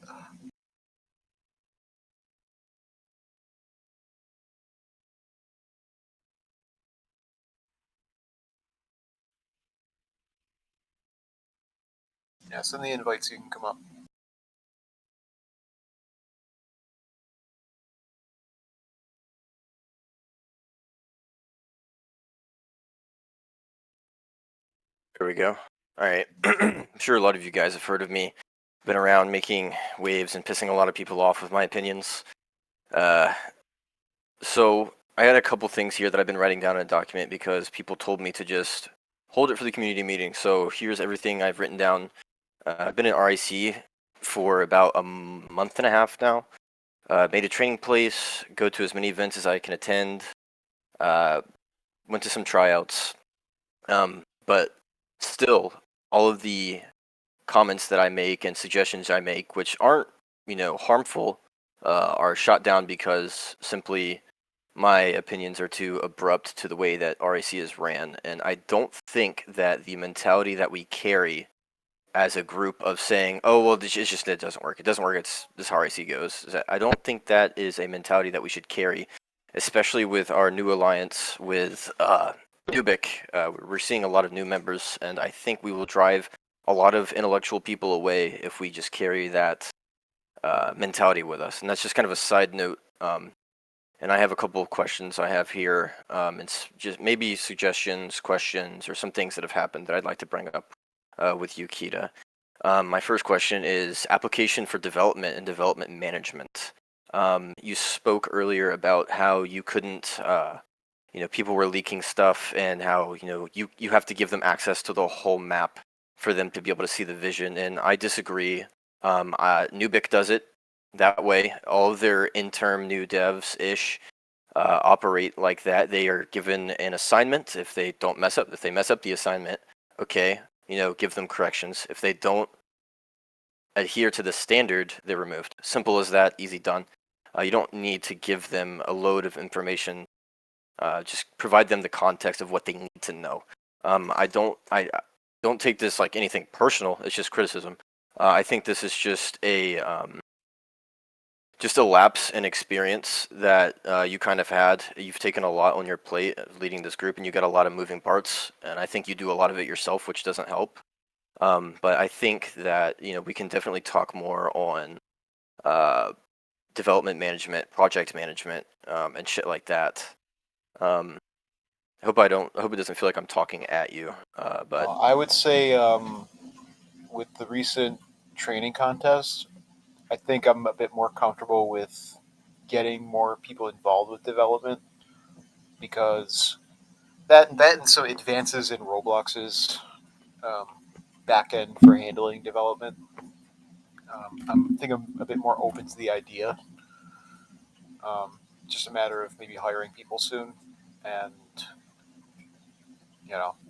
Yeah, send the invite so you can come up. There we go. All right. I'm sure a lot of you guys have heard of me. Been around making waves and pissing a lot of people off with my opinions. So I had a couple things here that I've been writing down in a document because people told me to just hold it for the community meeting. So here's everything I've written down. I've been in RIC for about a month and a half now. Made a training place, go to as many events as I can attend. Went to some tryouts. But still, all of the comments that I make and suggestions I make, which aren't, harmful, are shot down because simply my opinions are too abrupt to the way that RAC is ran. And I don't think that the mentality that we carry as a group of saying, oh, well, it doesn't work. It doesn't work. This is how RAC goes. I don't think that is a mentality that we should carry, especially with our new alliance with Nubic. We're seeing a lot of new members, and I think we will drive a lot of intellectual people away if we just carry that mentality with us. And that's just kind of a side note. And I have a couple of questions I have here. It's just maybe suggestions, questions, or some things that have happened that I'd like to bring up with you, Kita. My first question is application for development and development management. You spoke earlier about how you couldn't, people were leaking stuff and how, you have to give them access to the whole map for them to be able to see the vision. And I disagree. Nubic does it that way. All of their interim new devs-ish operate like that. They are given an assignment. If they mess up the assignment, okay, give them corrections. If they don't adhere to the standard, they're removed. Simple as that, easy done. You don't need to give them a load of information. Just provide them the context of what they need to know. I don't take this like anything personal. It's just criticism. I think this is just a lapse in experience that you kind of had. You've taken a lot on your plate leading this group, and you got a lot of moving parts. And I think you do a lot of it yourself, which doesn't help. But I think that we can definitely talk more on development management, project management, and shit like that. I hope it doesn't feel like I'm talking at you. But I would say with the recent training contest, I think I'm a bit more comfortable with getting more people involved with development because that and some advances in Roblox's back end for handling development. I think I'm a bit more open to the idea. Just a matter of maybe hiring people soon and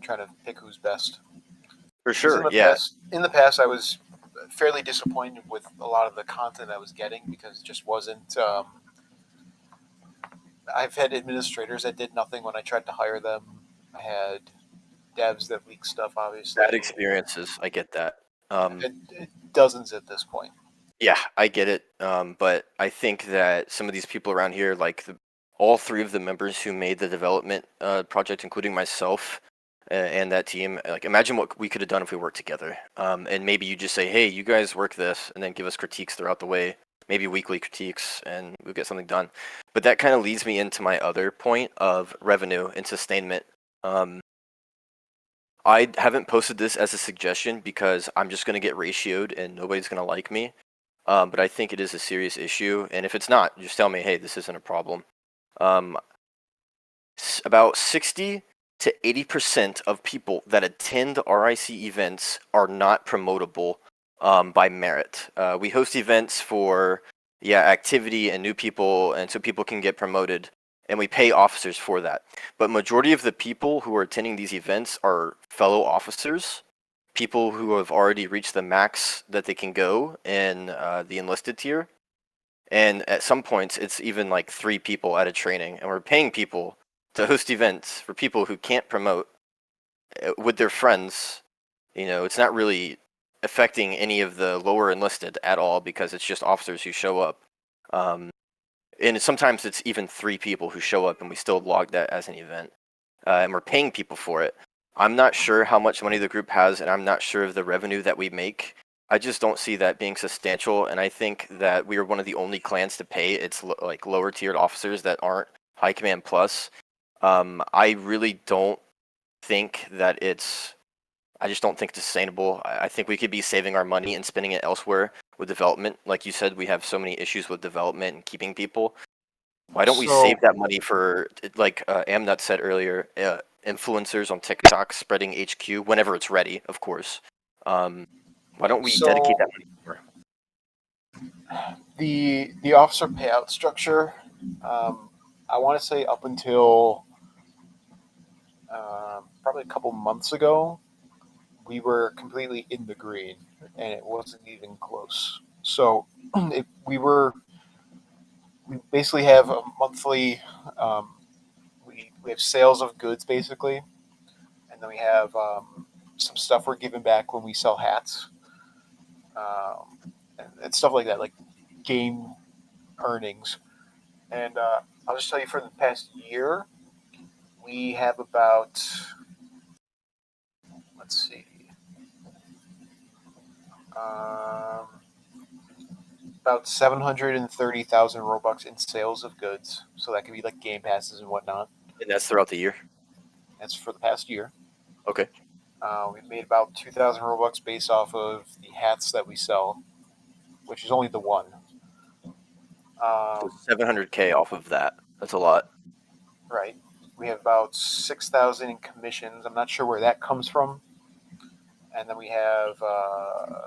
trying to pick who's best. For 'Cause sure, yeah. In the past, I was fairly disappointed with a lot of the content I was getting because it just wasn't. I've had administrators that did nothing when I tried to hire them. I had devs that leaked stuff, obviously. Bad experiences. I get that. Dozens at this point. Yeah, I get it. But I think that some of these people around here, like all three of the members who made the development project, including myself and that team, like imagine what we could have done if we worked together. And maybe you just say, hey, you guys work this, and then give us critiques throughout the way, maybe weekly critiques, and we'll get something done. But that kind of leads me into my other point of revenue and sustainment. I haven't posted this as a suggestion because I'm just going to get ratioed and nobody's going to like me. But I think it is a serious issue. And if it's not, just tell me, hey, this isn't a problem. About 60 to 80% of people that attend RIC events are not promotable by merit. We host events for activity and new people, and so people can get promoted, and we pay officers for that. But majority of the people who are attending these events are fellow officers, people who have already reached the max that they can go in the enlisted tier. And at some points, it's even like 3 people at a training, and we're paying people to host events for people who can't promote with their friends. You know, it's not really affecting any of the lower enlisted at all because it's just officers who show up. And sometimes it's even 3 people who show up and we still log that as an event. And we're paying people for it. I'm not sure how much money the group has, and I'm not sure of the revenue that we make. I just don't see that being substantial, and I think that we are one of the only clans to pay its like lower tiered officers that aren't High Command Plus. I really don't think that I just don't think it's sustainable. I think we could be saving our money and spending it elsewhere with development. Like you said, we have so many issues with development and keeping people. Why don't we save that money for, like Amnut said earlier, influencers on TikTok spreading HQ whenever it's ready, of course. Why don't we dedicate that money more? The officer payout structure, I want to say up until probably a couple months ago, we were completely in the green, and it wasn't even close. So we basically have a monthly. We have sales of goods basically, and then we have some stuff we're giving back when we sell hats, and stuff like that, like game earnings. And I'll just tell you, for the past year, we have about, let's see, about 730,000 Robux in sales of goods. So that could be like game passes and whatnot. And that's throughout the year? That's for the past year. Okay. We've made about 2,000 Robux based off of the hats that we sell, which is only the one. So 700K off of that. That's a lot. Right. We have about 6,000 in commissions. I'm not sure where that comes from. And then we have, I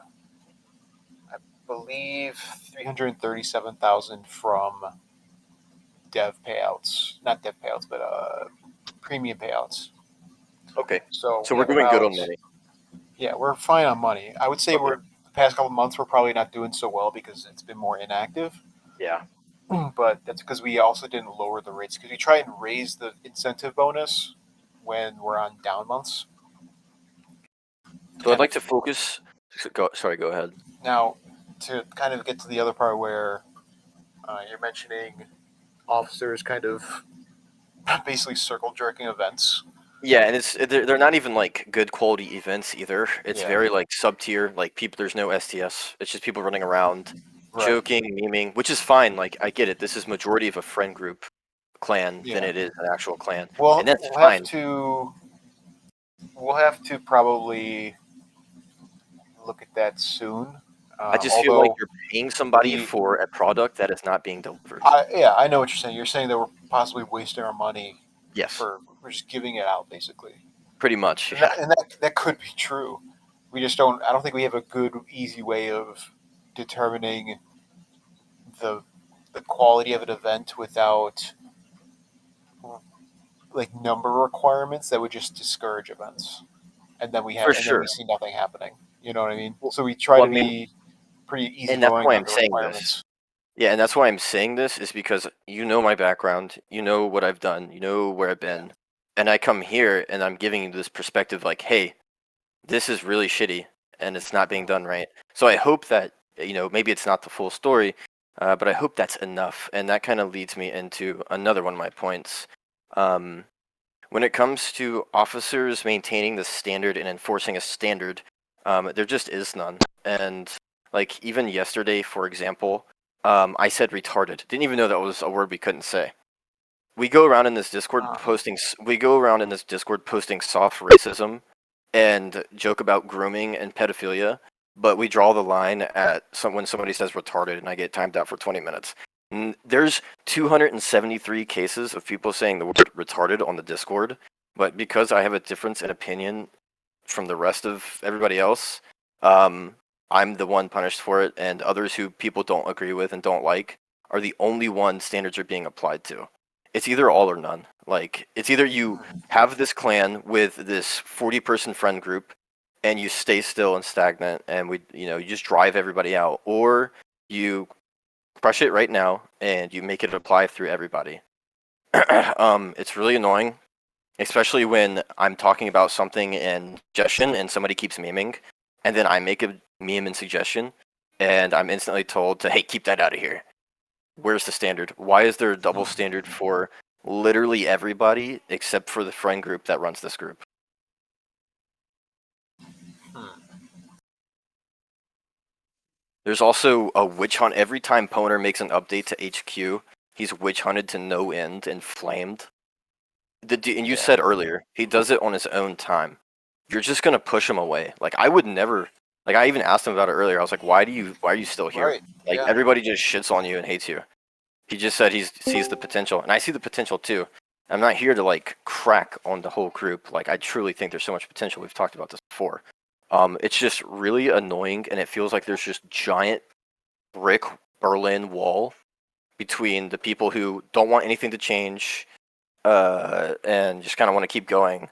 believe, 337,000 from dev payouts. Not dev payouts, but premium payouts. Okay. So we're doing good on money. Yeah, we're fine on money. I would say the past couple of months we're probably not doing so well because it's been more inactive. Yeah. But that's because we also didn't lower the rates, because we try and raise the incentive bonus when we're on down months. So I'd like to focus. Go ahead. Now, to kind of get to the other part where you're mentioning officers kind of basically circle jerking events. Yeah, and they're not even like good quality events either. It's very like sub tier. Like people, there's no STS. It's just people running around, joking, memeing, which is fine. Like I get it. This is majority of a friend group clan than it is an actual clan, and that's fine. We'll have to probably look at that soon. I just feel like you're paying somebody for a product that is not being delivered. I know what you're saying. You're saying that we're possibly wasting our money. Yes. We're just giving it out, basically. Pretty much. And that could be true. We just don't. I don't think we have a good, easy way of determining the quality of an event without like number requirements that would just discourage events. and then we For then we sure. see nothing happening. You know what I mean? Well, So we try well, to I mean, be pretty and that's easygoing why on I'm the saying this. requirements. Yeah, and that's why I'm saying this is because you know my background, you know what I've done, you know where I've been, and I come here and I'm giving you this perspective like, hey, this is really shitty and it's not being done right. So I hope that, you know, maybe it's not the full story, but I hope that's enough. And that kind of leads me into another one of my points. When it comes to officers maintaining the standard and enforcing a standard, there just is none. And like even yesterday, for example, I said retarded. Didn't even know that was a word we couldn't say. We go around in this Discord posting. We go around in this Discord posting soft racism and joke about grooming and pedophilia, but we draw the line at when somebody says retarded, and I get timed out for 20 minutes. There's 273 cases of people saying the word retarded on the Discord, but because I have a difference in opinion from the rest of everybody else, I'm the one punished for it, and others who people don't agree with and don't like are the only ones standards are being applied to. It's either all or none. Like, it's either you have this clan with this 40-person friend group and you stay still and stagnant and you just drive everybody out, or you crush it right now and you make it apply through everybody. It's really annoying, especially when I'm talking about something in suggestion and somebody keeps memeing, and then I make a meme in suggestion and I'm instantly told to, hey, keep that out of here. Where's the standard? Why is there a double standard for literally everybody except for the friend group that runs this group? There's also a witch hunt. Every time Poner makes an update to HQ, he's witch hunted to no end and flamed. And you said earlier, he does it on his own time. You're just gonna push him away. Like, I would never. Like, I even asked him about it earlier. I was like, why are you still here? Right. Like, Yeah. everybody just shits on you and hates you. He just said he sees the potential, and I see the potential too. I'm not here to like crack on the whole group. Like, I truly think there's so much potential. We've talked about this before. It's just really annoying, and it feels like there's just giant brick Berlin Wall between the people who don't want anything to change, and just kind of want to keep going.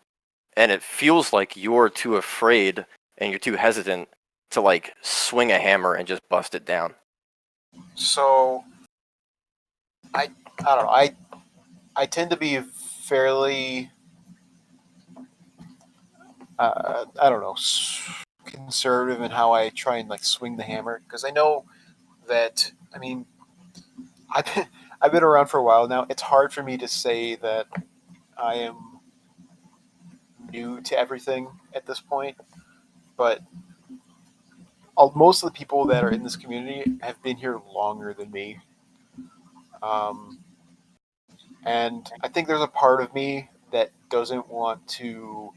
And it feels like you're too afraid and you're too hesitant to like swing a hammer and just bust it down. So I don't know. I tend to be fairly I don't know, conservative in how I try and like swing the hammer, because I know that, I mean, I've been, I've been around for a while now. It's hard for me to say that I am new to everything at this point, but most of the people that are in this community have been here longer than me. Um, and I think there's a part of me that doesn't want to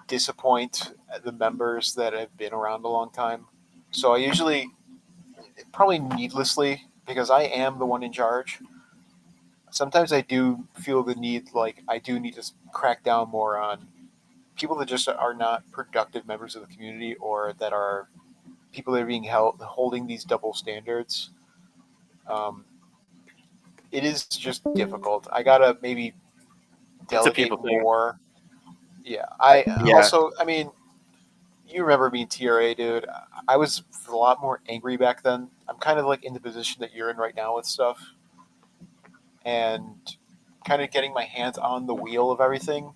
disappoint the members that have been around a long time. So I usually, probably needlessly, because I am the one in charge, sometimes I do feel the need, like, I do need to crack down more on people that just are not productive members of the community, or that are people that are being holding these double standards. Um, it is just difficult. I gotta maybe It's a delegate people thing. more. Yeah, I Yeah. also, I mean, you remember me in TRA, dude. I was a lot more angry back then. I'm kind of like in the position that you're in right now with stuff, and kind of getting my hands on the wheel of everything.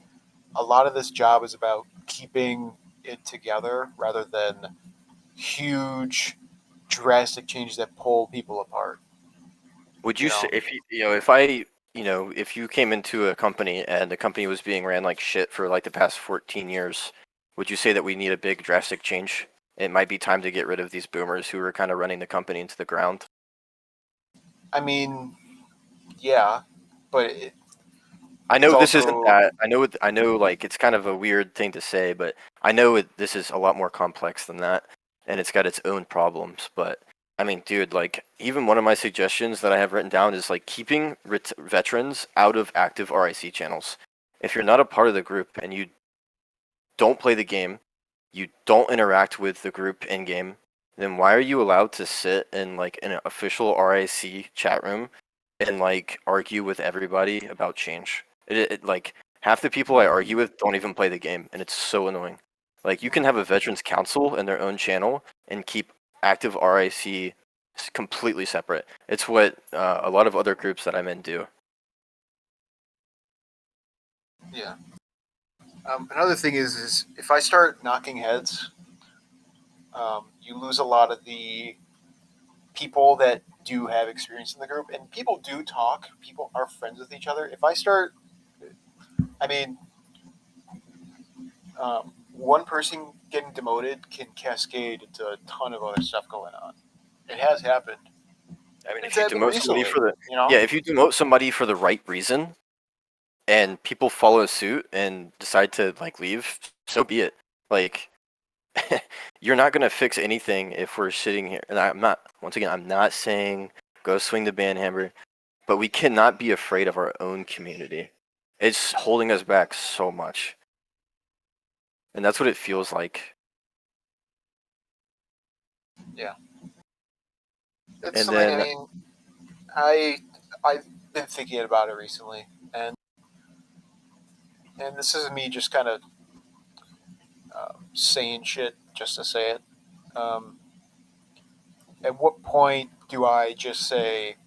A lot of this job is about keeping it together rather than huge, drastic changes that pull people apart. Would You you say know, if you came into a company and the company was being ran like shit for like the past 14 years, would you say that we need a big drastic change? It might be time to get rid of these boomers who are kind of running the company into the ground. I mean, yeah, but I it's know this isn't also that. I know like it's kind of a weird thing to say, but I know this is a lot more complex than that, and it's got its own problems. But I mean, dude, like even one of my suggestions that I have written down is like keeping veterans out of active RIC channels. If you're not a part of the group and you don't play the game, you don't interact with the group in game, then why are you allowed to sit in like an official RIC chat room and like argue with everybody about change? Like Half the people I argue with don't even play the game, and it's so annoying. Like, you can have a veterans council in their own channel and keep active RIC completely separate. It's what a lot of other groups that I'm in do. Yeah. Another thing is if I start knocking heads, you lose a lot of the people that do have experience in the group, and people do talk. People are friends with each other. If I start, I mean, one person getting demoted can cascade into a ton of other stuff going on. It has happened. I mean, It's if you happened demote somebody recently, for the you know? yeah, if you demote somebody for the right reason, and people follow suit and decide to like leave, so be it. Like, you're not gonna fix anything if we're sitting here. And I'm not. Once again, I'm not saying go swing the ban hammer, but we cannot be afraid of our own community. It's holding us back so much, and that's what it feels like. Yeah. It's And something. I then mean, I've been thinking about it recently, and this is me just kind of saying shit just to say it. Um, at what point do I just say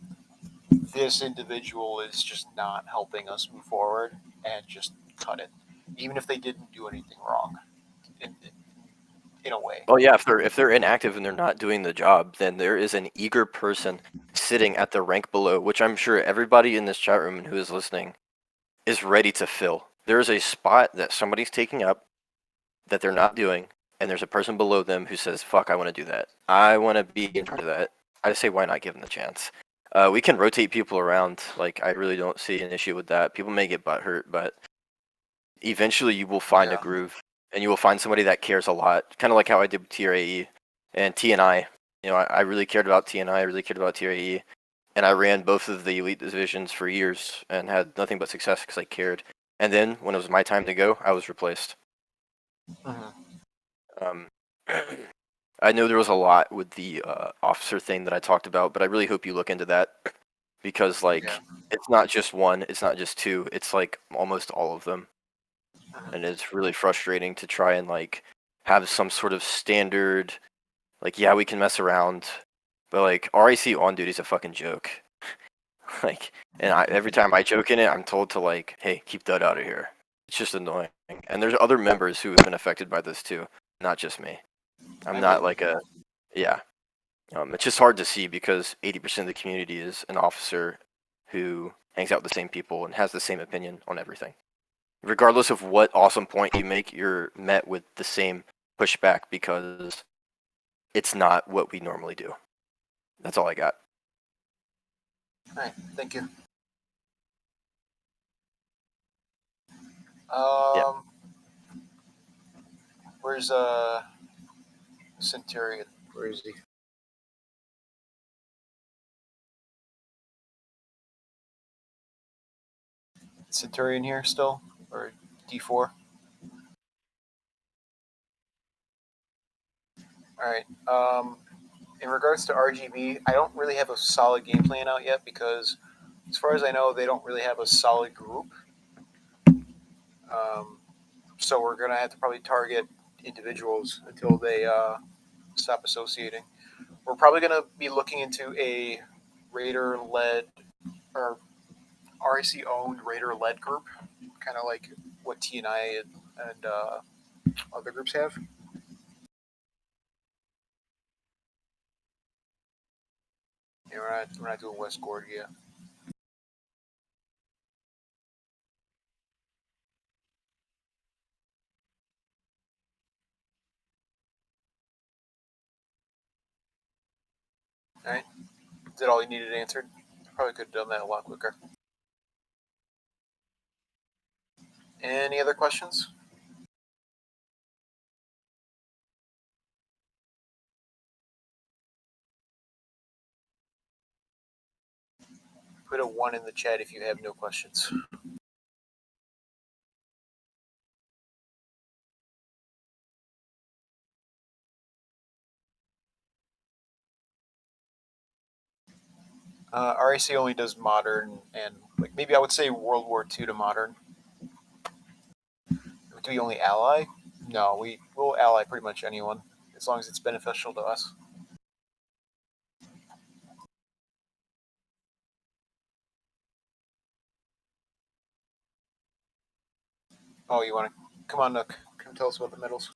this individual is just not helping us move forward and just cut it, even if they didn't do anything wrong, in a way? oh yeah, if they're inactive and they're not doing the job, then there is an eager person sitting at the rank below, which I'm sure everybody in this chat room and who is listening is ready to fill. There is a spot that somebody's taking up that they're not doing, and there's a person below them who says, "Fuck, I want to do that. I want to be in charge of that." I say, why not give them the chance? We can rotate people around. Like, I really don't see an issue with that. People may get butthurt, but eventually you will find a Yeah. groove, and you will find somebody that cares a lot. Kind of like how I did with TRAE and TNI. You know, I really cared about TNI. I really cared about TRAE, and I ran both of the elite divisions for years and had nothing but success because I cared. And then when it was my time to go, I was replaced. Um, I know there was a lot with the officer thing that I talked about, but I really hope you look into that because, like, Yeah. it's not just one, it's not just two, it's like almost all of them, and it's really frustrating to try and like have some sort of standard. Like, yeah, we can mess around, but like RIC on duty is a fucking joke. Like, and every time I joke in it, I'm told to like, hey, keep that out of here. It's just annoying. And there's other members who have been affected by this too, not just me. I'm I not believe like a, yeah. It's just hard to see because 80% of the community is an officer who hangs out with the same people and has the same opinion on everything. Regardless of what awesome point you make, you're met with the same pushback because it's not what we normally do. That's all I got. All right. Thank you. Yeah. Where's Centurion? Where is he? Centurion here still, or D4? All right. In regards to RGB, I don't really have a solid game plan out yet because, as far as I know, they don't really have a solid group. So we're gonna have to probably target individuals until they stop associating. We're probably gonna be looking into a Raider-led or RIC-owned Raider-led group, kind of like what TNI and other groups have. Yeah, we're not doing West Gord yet. All right. Is that all you needed answered? Probably could have done that a lot quicker. Any other questions? Put a 1 in the chat if you have no questions. RAC only does modern and like maybe I would say World War II to modern. Do we only ally? No, we'll ally pretty much anyone as long as it's beneficial to us. Oh, you want to come on, Nook? Come tell us about the medals.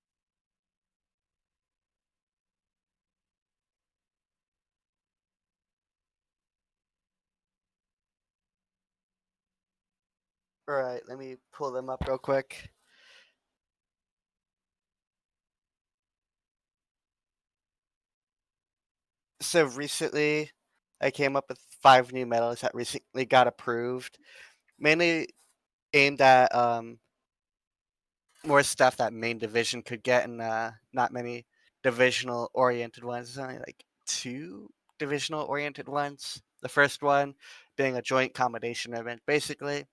All right, let me pull them up real quick. So recently, I came up with 5 new medals that recently got approved, mainly aimed at more stuff that main division could get, and not many divisional oriented ones. There's only like 2 divisional oriented ones. The first one being a joint combination event, basically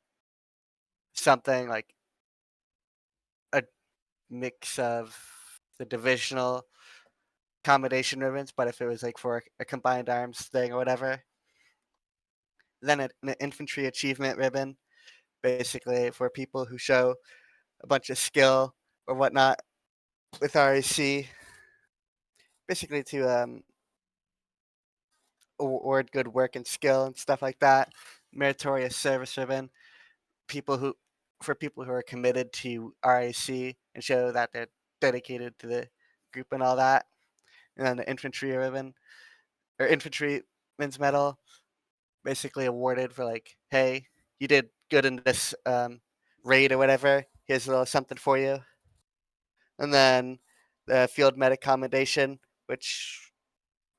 something like a mix of the divisional combination ribbons, but if it was like for a combined arms thing or whatever. Then an infantry achievement ribbon, basically for people who show a bunch of skill or whatnot with RIC, basically to award good work and skill and stuff like that. Meritorious service ribbon, people who for people who are committed to RIC and show that they're dedicated to the group and all that. And then the infantry ribbon or infantryman's medal, basically awarded for like, hey, you did good in this raid or whatever. Here's a little something for you. And then the field medic commendation, which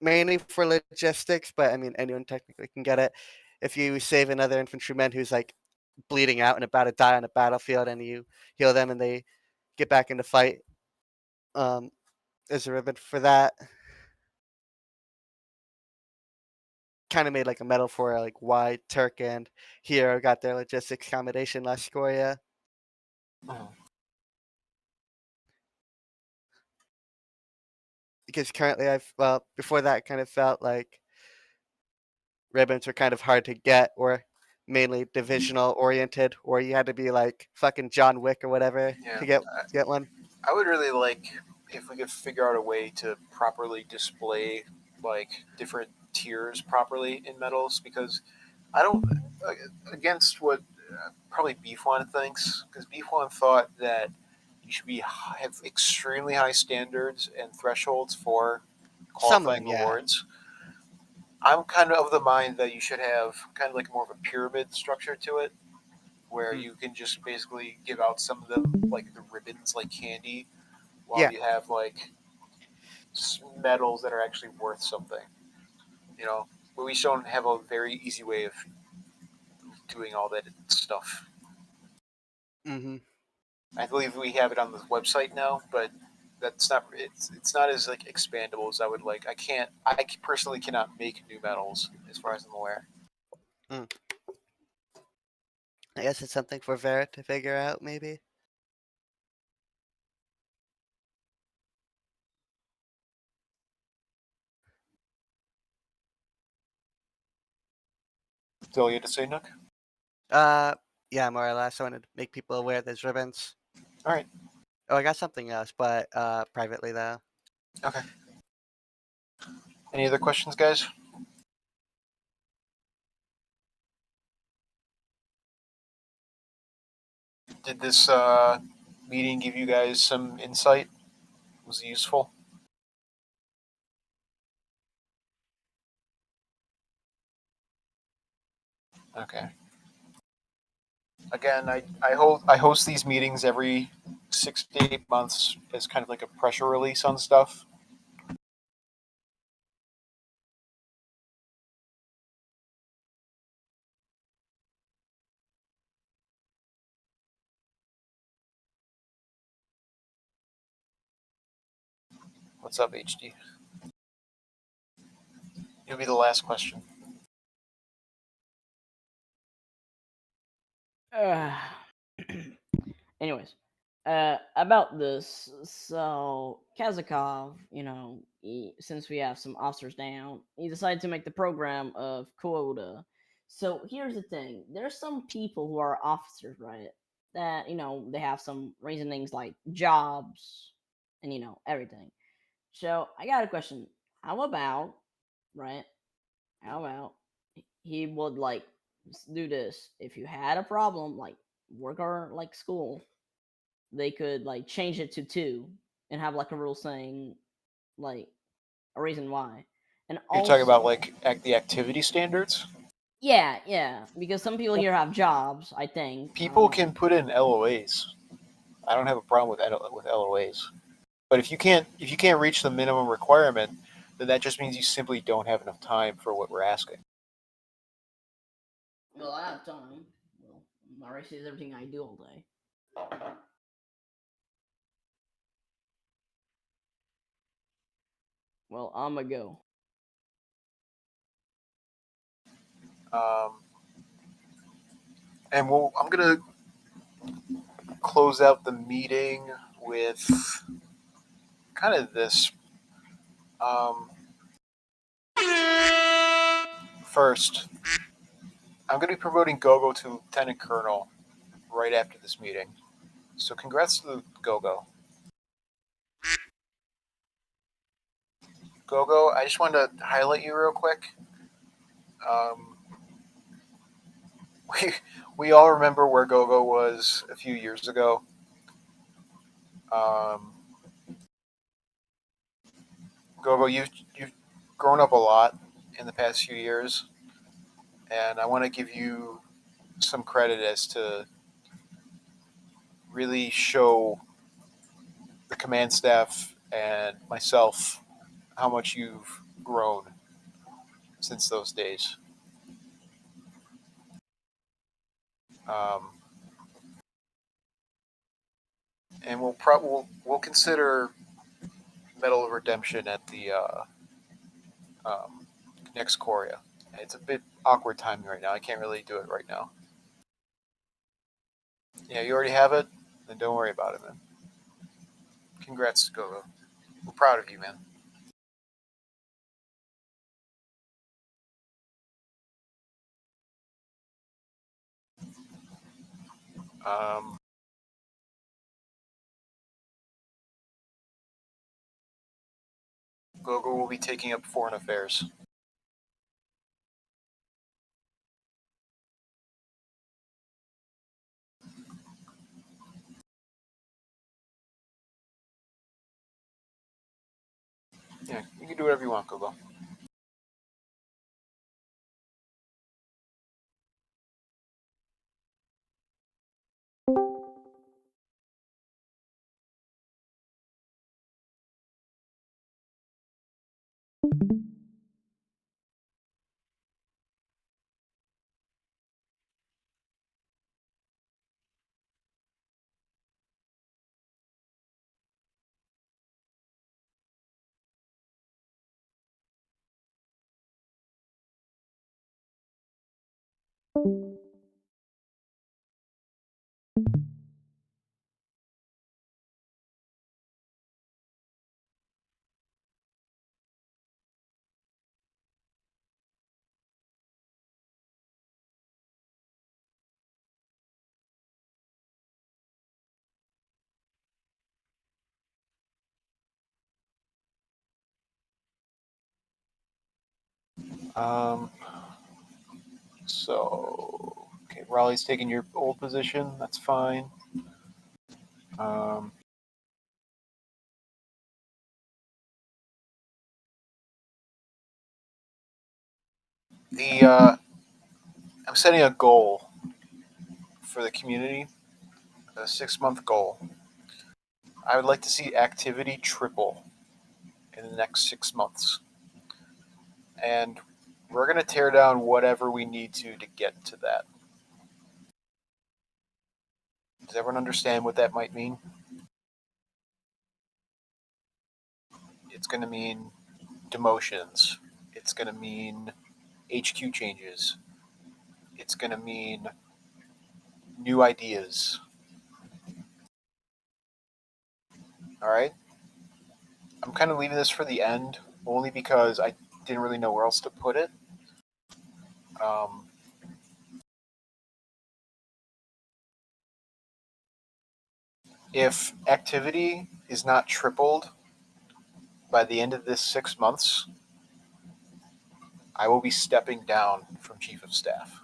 mainly for logistics, but I mean anyone technically can get it. If you save another infantryman who's like bleeding out and about to die on a battlefield, and you heal them and they get back into fight, there's a ribbon for that. Kind of made like a medal for like why Turk and Hero got their logistics commendation last Scoria. Because currently before that kind of felt like ribbons were kind of hard to get, or mainly divisional oriented, or you had to be like fucking John Wick or whatever Yeah, to get one. I would really like if we could figure out a way to properly display like different tiers properly in medals, because I don't against what probably Beef One thinks, because Beef One thought that you should have extremely high standards and thresholds for Some of qualifying them, yeah. awards. I'm kind of the mind that you should have kind of like more of a pyramid structure to it, where you can just basically give out some of them like the ribbons like candy, while Yeah. you have like medals that are actually worth something. You know, but we don't have a very easy way of doing all that stuff. Mm-hmm. I believe we have it on the website now, but that's not. It's not as like expandable as I would like. I personally cannot make new medals as far as I'm aware. I guess it's something for Vera to figure out, maybe. That's all you had to say, Nook? Yeah, more or less. I wanted to make people aware there's ribbons. All right. Oh, I got something else, but privately though. Okay. Any other questions, guys? Did this meeting give you guys some insight? Was it useful? Okay. Again, I host these meetings every 6 to 8 months as kind of like a pressure release on stuff. What's up, HD? It'll be the last question. Anyways, about this, so Kazakov, since we have some officers down, he decided to make the program of quota. So here's the thing: there's some people who are officers, right, that they have some reasonings like jobs and everything. So I got a question. How about, right? How about he would like do this? If you had a problem like work or like school, they could like change it to 2 and have like a rule saying like a reason why. And You're talking about also, like the activity standards. yeah, because some people here have jobs. I think People can put in LOAs. I don't have a problem with LOAs. But if you can't reach the minimum requirement, then that just means you simply don't have enough time for what we're asking. Well, I have time. Well, my race is everything I do all day. Well, I'ma go. And I'm gonna close out the meeting with kind of this. First, I'm going to be promoting Gogo to Lieutenant Colonel right after this meeting. So congrats to Gogo. Gogo, I just wanted to highlight you real quick. We all remember where Gogo was a few years ago. Gogo, you've grown up a lot in the past few years, and I want to give you some credit as to really show the command staff and myself how much you've grown since those days. Um, and we'll consider Medal of Redemption at the next Korea. It's a bit awkward timing right now. I can't really do it right now. Yeah, you already have it? Then don't worry about it, man. Congrats, Gogo. We're proud of you, man. Um, Gogo will be taking up foreign affairs. Yeah, you can do whatever you want, Gogo. Um, okay, Raleigh's taking your old position. That's fine. Um, I'm setting a goal for the community, a 6-month goal. I would like to see activity triple in the next 6 months. And we're going to tear down whatever we need to get to that. Does everyone understand what that might mean? It's going to mean demotions. It's going to mean HQ changes. It's going to mean new ideas. All right? I'm kind of leaving this for the end only because I didn't really know where else to put it. Um, if activity is not tripled by the end of this 6 months, I will be stepping down from Chief of Staff.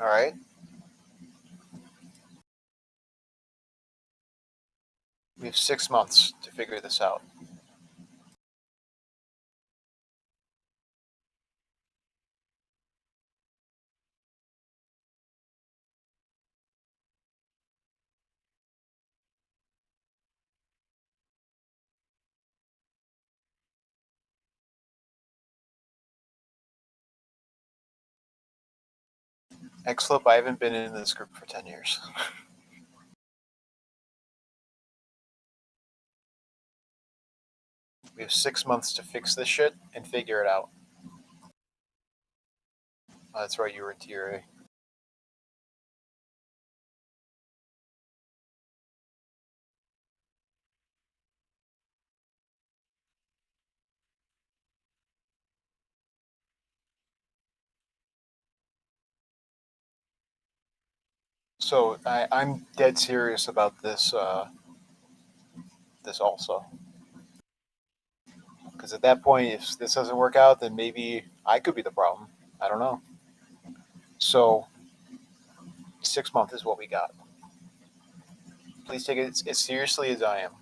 All right? We have 6 months to figure this out. Xlip, I haven't been in this group for 10 years. We have 6 months to fix this shit and figure it out. Oh, that's right, you were in TRA. So I'm dead serious about this. This also, because at that point, if this doesn't work out, then maybe I could be the problem. I don't know. So 6 months is what we got. Please take it as seriously as I am.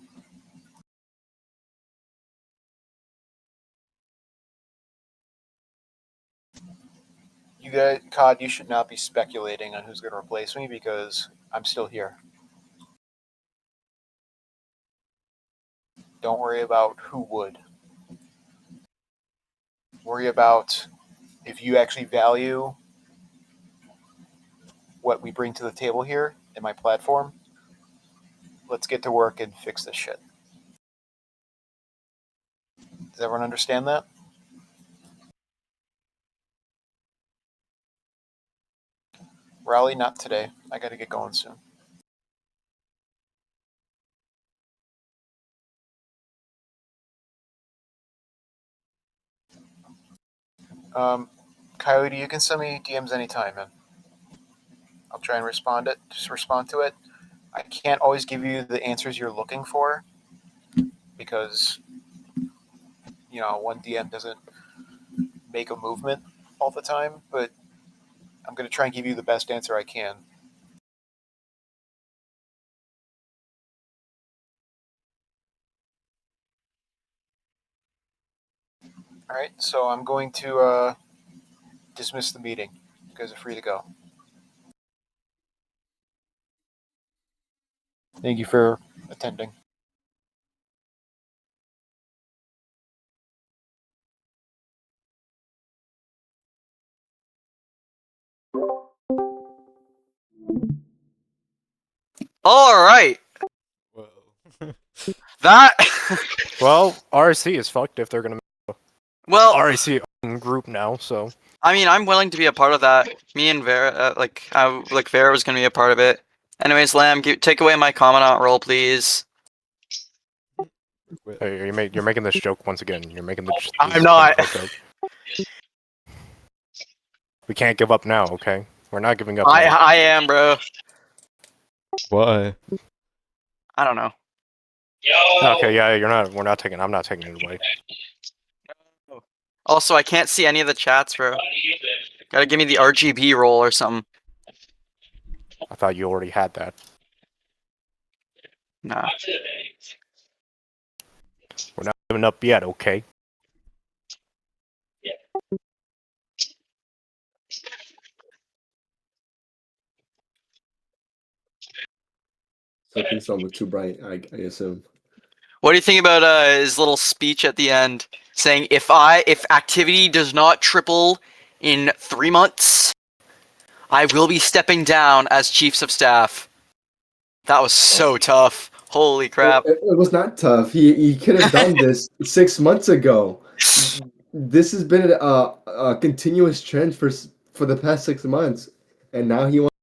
You guys, COD, you should not be speculating on who's going to replace me because I'm still here. Don't worry about who would. Worry about if you actually value what we bring to the table here in my platform. Let's get to work and fix this shit. Does everyone understand that? Raleigh, not today. I got to get going soon. Coyote, you can send me DMs anytime, man. I'll try and respond to it. I can't always give you the answers you're looking for because, you know, one DM doesn't make a movement all the time, but I'm going to try and give you the best answer I can. All right, so I'm going to dismiss the meeting. You guys are free to go. Thank you for attending. All right. Whoa. That. Well, RIC is fucked if they're gonna make Well, RIC group now. So I mean, I'm willing to be a part of that. Me and Vera, like Vera was gonna be a part of it. Anyways, Lamb, take away my commandant role, please. hey, you're making this joke once again. You're making this I'm not. joke. We can't give up now, okay? We're not giving up. I am, bro. Why? I don't know. Okay, yeah, you're not. We're not taking. I'm not taking it away. Also, I can't see any of the chats, bro. Gotta give me the RGB role or something. I thought you already had that. Nah. We're not giving up yet, okay? Something's wrong with Too Bright, I assume. What do you think about his little speech at the end, saying if activity does not triple in 3 months, I will be stepping down as chiefs of staff. That was so tough. Holy crap! It was not tough. He could have done this 6 months ago. This has been a continuous trend for the past 6 months, and now he wants.